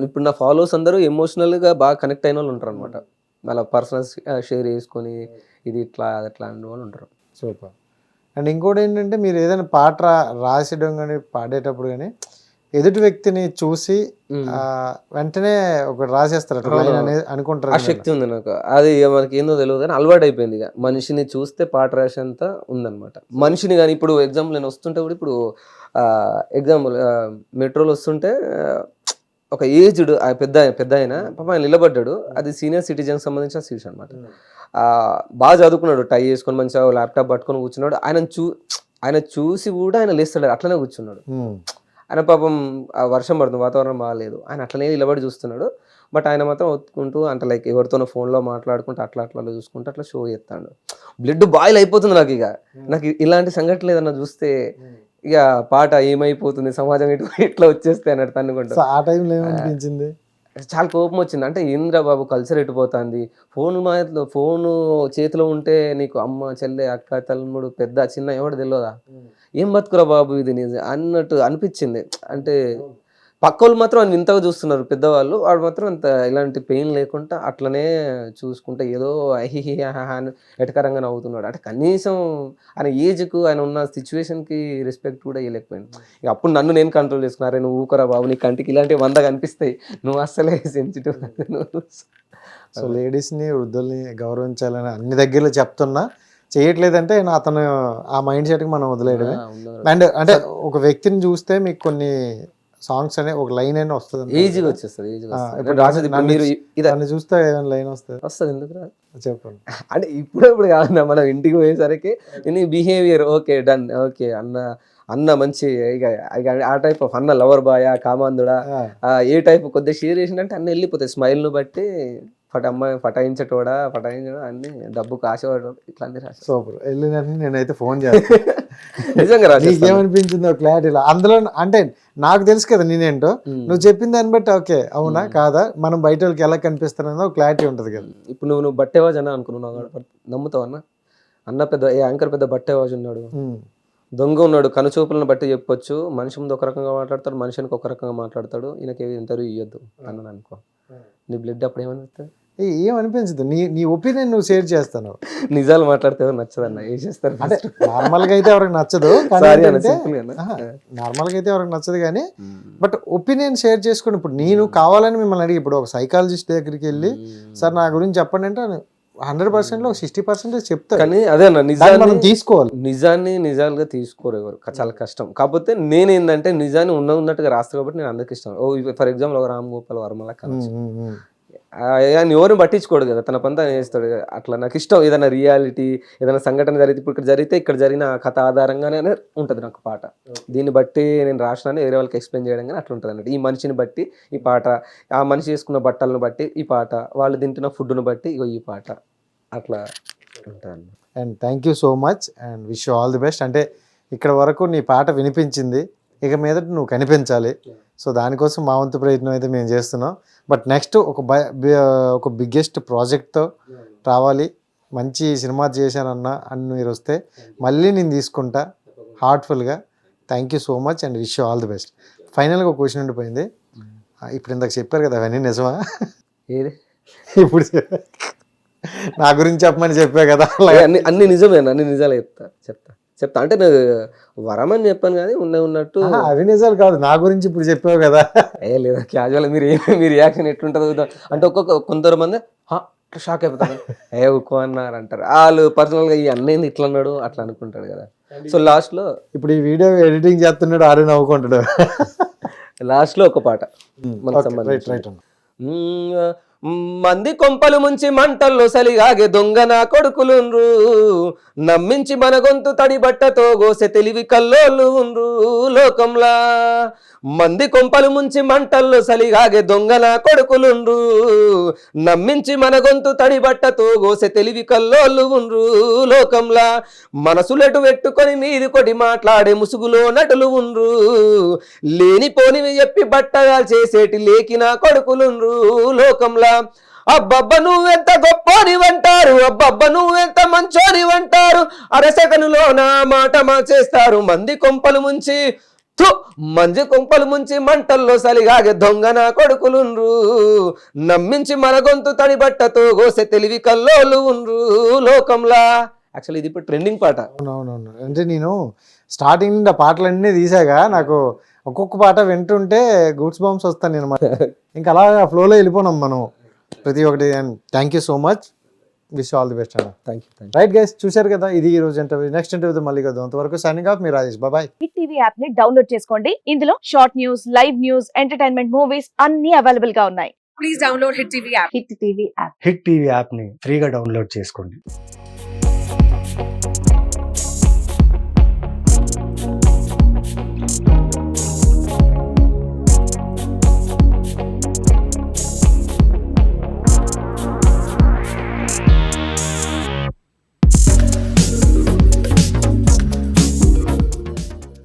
ఇప్పుడు నా ఫాలోవర్స్ అందరూ ఎమోషనల్ గా బాగా కనెక్ట్ అయిన వాళ్ళు ఉంటారు అనమాట, వాళ్ళ పర్సనల్ షేర్ చేసుకొని ఇది ఇట్లా అది ఎట్లా అనే వాళ్ళు ఉంటారు. సూపర్. అండ్ ఇంకోటి ఏంటంటే మీరు ఏదైనా పాట రాసేయడం కానీ పాడేటప్పుడు కానీ ఎదుటి వ్యక్తిని చూసి వెంటనే ఒకటి రాసేస్తారు అట్లా లైన్ అనేది అనుకుంటారు ఆ శక్తి ఉంది నాకు. అది మనకి ఏందో తెలియదు కానీ అలవాటు అయిపోయింది. ఇక మనిషిని చూస్తే పాట రాసేంత ఉందన్నమాట. మనిషిని కానీ ఇప్పుడు ఎగ్జాంపుల్ నేను వస్తుంటే కూడా ఇప్పుడు ఎగ్జాంపుల్ మెట్రోలో వస్తుంటే ఒక ఏజ్డ్ పెద్ద ఆయన పాప ఆయన నిలబడ్డాడు. అది సీనియర్ సిటిజన్ సంబంధించిన సీట్స్ అనమాట. బాగా చదువుకున్నాడు, టై వేసుకొని మంచిగా ల్యాప్టాప్ పట్టుకొని కూర్చున్నాడు. ఆయన చూసి కూడా ఆయన లేస్తాడు, అట్లనే కూర్చున్నాడు. ఆయన పాపం వర్షం పడుతుంది, వాతావరణం బాగాలేదు, ఆయన అట్లనే నిలబడి చూస్తున్నాడు. బట్ ఆయన మాత్రం ఒత్తుకుంటూ అంటే లైక్ ఎవరితోనో ఫోన్లో మాట్లాడుకుంటూ అట్లా చూసుకుంటూ అట్లా షో చేస్తాడు. బ్లడ్ బాయిల్ అయిపోతుంది నాకు. ఇక నాకు ఇలాంటి సంఘటనలు ఏదన్నా చూస్తే ఇక పాట ఏమైపోతుంది, సమాజం ఇట్లా వచ్చేస్తే అన్నట్టు అనుకుంటా. ఆ టైంలో ఏమనిపించింది? చాలా కోపం వచ్చింది. అంటే ఏంద్రా బాబు కల్చర్ ఎట్టిపోతుంది, ఫోను చేతిలో ఉంటే నీకు అమ్మ చెల్లె అక్క తల్ముడు పెద్ద చిన్న ఎవడు తెలియదా, ఏం బతుకురా బాబు ఇది అన్నట్టు అనిపించింది. అంటే పక్కోళ్ళు మాత్రం ఆయన వింతగా చూస్తున్నారు పెద్దవాళ్ళు, వాడు మాత్రం అంత ఇలాంటి పెయిన్ లేకుండా అట్లనే చూసుకుంటే ఏదో అహిహి అని ఎటకరంగా నవ్వుతున్నాడు. అంటే కనీసం ఆయన ఏజ్కు ఆయన ఉన్న సిచ్యువేషన్కి రెస్పెక్ట్ కూడా ఇవ్వలేకపోయింది. ఇక అప్పుడు నన్ను నేను కంట్రోల్ చేసుకున్నారే, నువ్వు ఊకరా బాబు, నీ కంటికి ఇలాంటివి 100 కనిపిస్తాయి, నువ్వు అస్సలే సెన్సిటివ్. సో లేడీస్ని వృద్ధుల్ని గౌరవించాలని అన్ని దగ్గరలో చెప్తున్నా చేయట్లేదంటే అతను ఆ మైండ్ సెట్కి మనం వదిలేయడమే. అండ్ అంటే ఒక వ్యక్తిని చూస్తే మీకు కొన్ని సాంగ్స్ అనే ఒక లైన్ అయినా వస్తుంది, ఈజీగా వచ్చేస్తుంది. దాన్ని చూస్తే ఏదైనా లైన్ వస్తుంది ఎందుకు రా చెప్పండి. అంటే ఇప్పుడు కాదన్నా, మనం ఇంటికి పోయేసరికి నీ బిహేవియర్ ఓకే డన్, ఓకే అన్న మంచి ఇక ఆ టైప్ ఆఫ్ అన్న లవర్ బాయా కామాందుడా ఏ టైప్ కొద్దిగా షేర్ చేసినట్టే అన్నీ వెళ్ళిపోతాయి. స్మైల్ను బట్టి అమ్మాయి ఫటాయించటోడా అన్ని డబ్బుకు ఆశపడడం ఇట్లా అన్ని రాసి సూపర్. వెళ్ళినట్టు నేనైతే ఫోన్ చేస్తాను. నిజంగా రాసి ఏమనిపించిందో క్లారిటీలో అందులో అంటే నాకు తెలుసు కదా నేనేంటో, నువ్వు చెప్పిన దాన్ని బట్టి ఓకే అవునా కాదా మనం బయట వాళ్ళకి ఎలా కనిపిస్తానో క్లారిటీ ఉంటుంది కదా. ఇప్పుడు నువ్వు బట్టేవాజ్ అని అనుకున్నావు, నమ్ముతావు అన్న పెద్ద యాంకర్ పెద్ద బట్టేవాజ్ ఉన్నాడు, దొంగ ఉన్నాడు, కనుచూపులను బట్టి చెప్పొచ్చు. మనిషి ముందు ఒక రకంగా మాట్లాడతాడు, మనిషికి ఒక రకంగా మాట్లాడతాడు. ఈయనకి ఇంటర్వ్యూ ఇవ్వద్దు అన్నాను అనుకో, నీ బ్లడ్ అప్పుడు ఏమనిపిస్తుంది? ఏమనిపించదు, నీ ఒపీనియన్ నువ్వు షేర్ చేస్తాను. నిజాలు మాట్లాడితే ఎవరు నచ్చదన్న వేసేస్తారు. అంటే నార్మల్గా అయితే ఎవరికి నచ్చదు, నార్మల్గా అయితే ఎవరికి నచ్చదు కానీ బట్ ఒపీనియన్ షేర్ చేసుకుని ఇప్పుడు నేను కావాలని మిమ్మల్ని అడిగి ఇప్పుడు ఒక సైకాలజిస్ట్ దగ్గరికి వెళ్ళి సార్ నా గురించి చెప్పండి అంటే 100%లో 60% చెప్తారు. కానీ అదే నిజాన్ని తీసుకోవాలి, నిజాలుగా తీసుకోరు ఎవరు, చాలా కష్టం. కాకపోతే నేనేందంటే నిజాన్ని ఉన్నట్టుగా రాస్తా కాబట్టి నేను అందరికి ఇష్టం. ఫర్ ఎగ్జాంపుల్ ఒక రామ్ గోపాల్ వర్మలా కనొచ్చు, ఆయన ఎవరిని పట్టించుకోడు కదా, తన పని చేస్తాడు. అట్లా నాకు ఇష్టం. ఏదైనా రియాలిటీ ఏదైనా సంఘటన జరిగితే ఇప్పుడు ఇక్కడ జరిగితే ఇక్కడ జరిగిన కథ ఆధారంగానే ఉంటుంది నాకు పాట. దీన్ని బట్టి నేను రాసినాను వేరే వాళ్ళకి ఎక్స్ప్లెయిన్ చేయడం కానీ అట్లా ఉంటుంది అన్నట్టు. ఈ మనిషిని బట్టి ఈ పాట, ఆ మనిషి వేసుకున్న బట్టలను బట్టి ఈ పాట, వాళ్ళు తింటున్న ఫుడ్ను బట్టి ఇగో ఈ పాట, అట్లా ఉంటుంది. And thank you so much and wish you all the best. అంటే ఇక్కడ వరకు నీ పాట వినిపించింది, ఇక మీదట నువ్వు కనిపించాలి. సో దానికోసం మా వంతు ప్రయత్నం అయితే మేము చేస్తున్నాం. బట్ నెక్స్ట్ ఒక బిగ్గెస్ట్ ప్రాజెక్ట్తో రావాలి, మంచి సినిమా చేశానన్నా అని మీరు వస్తే మళ్ళీ నేను తీసుకుంటా హార్ట్ఫుల్గా. Thank you so much and wish you all the best. ఫైనల్గా ఒక క్వశ్చన్ ఉండిపోయింది, ఇప్పుడు ఇందాక చెప్పారు కదా అవన్నీ నిజమా? ఏది ఇప్పుడు నా గురించి చెప్పమని చెప్పా కదా, అన్ని నిజమే, అన్ని నిజాలు చెప్తా అంటే నేను వరం అని చెప్పాను కానీ ఉన్నట్టు అవి నిజాలు కాదు. నా గురించి ఇప్పుడు చెప్పావు కదా. లేదా క్యాజువల్ మీ రియాక్షన్ ఎట్లుంటుందో అంటే కొందరు మంది షాక్ అయిపోతారు, ఊకో అన్నారు అంటారు. వాళ్ళు పర్సనల్గా ఈ అన్నయ్య ఇట్లా అన్నాడు అట్లా అనుకుంటాడు కదా. సో లాస్ట్లో ఇప్పుడు ఈ వీడియో ఎడిటింగ్ చేస్తున్నాడు, ఆరు నవ్వుకుంటాడు. లాస్ట్లో ఒక పాట మనకు సంబంధించి, మంది కొంపలు ముంచి మంటల్లో సలిగాగే దొంగ నా కొడుకులుండ్రు, నమ్మించి మన గొంతు తడి బట్టతో గోసె తెలివి కల్లోళ్ళు ఉండ్రు లోకంలా. మంది కొంపలు ముంచి మంటల్లో సలిగాగే దొంగ నా కొడుకులుండ్రు, నమ్మించి మన గొంతు తడి బట్టతో గోసె తెలివి కల్లోళ్ళు ఉండ్రు లోకంలా. మనసులెటు పెట్టుకొని మీది కొడి మాట్లాడే ముసుగులో నటులు ఉండ్రు, లేనిపోనివి చెప్పి బట్టగా చేసేటి లేకిన కొడుకులుండ్రు లోకంలా. అబ్బబ్బ నువ్వెంత గొప్పోనివంటారు, అబ్బబ్బ నువ్వెంత మంచోనివంటారు, అరసెకనులో నా మాట చేస్తారు. మంది కొంపలు ముంచి మంటల్లో సలిగాగే దొంగ నా కొడుకులుండ్రు, నమ్మించి మన గొంతు తడి బట్టతో గోసె తెలివి కల్లోళ్ళు ఉండ్రు లోకంలా. యాక్చువల్లీ ఇది ఇప్పుడు ట్రెండింగ్ పాట. అవునవునవును. అంటే నేను స్టార్టింగ్ నుండి ఆ పాటలన్నీ తీసాగా నాకు ఒక్కొక్క పాట వింటుంటే గూడ్స్ బాంబ్స్ వస్తాను అనమాట. ఇంకా అలా ఫ్లోలో వెళ్ళిపోనాం మనం ప్రతి ఒక్కటి. And thank you so much, wish all the best అన్న. Thank you. రైట్ గైస్, చూశారు కదా, ఇది ఈ రోజు ఇంటర్వ్యూ. నెక్స్ట్ ఇంటర్వ్యూతో మళ్ళీ కదా, అంతవరకు సైనింగ్ ఆఫ్, మీ Rajesh. Bye. Hit TV app ని డౌన్లోడ్ చేసుకోండి. ఇందులో short news, live news, entertainment movies అన్ని అవైలబుల్ గా ఉన్నాయి. Please download Hit TV app. Hit TV యాప్ని ఫ్రీగా డౌన్లోడ్ చేసుకోండి.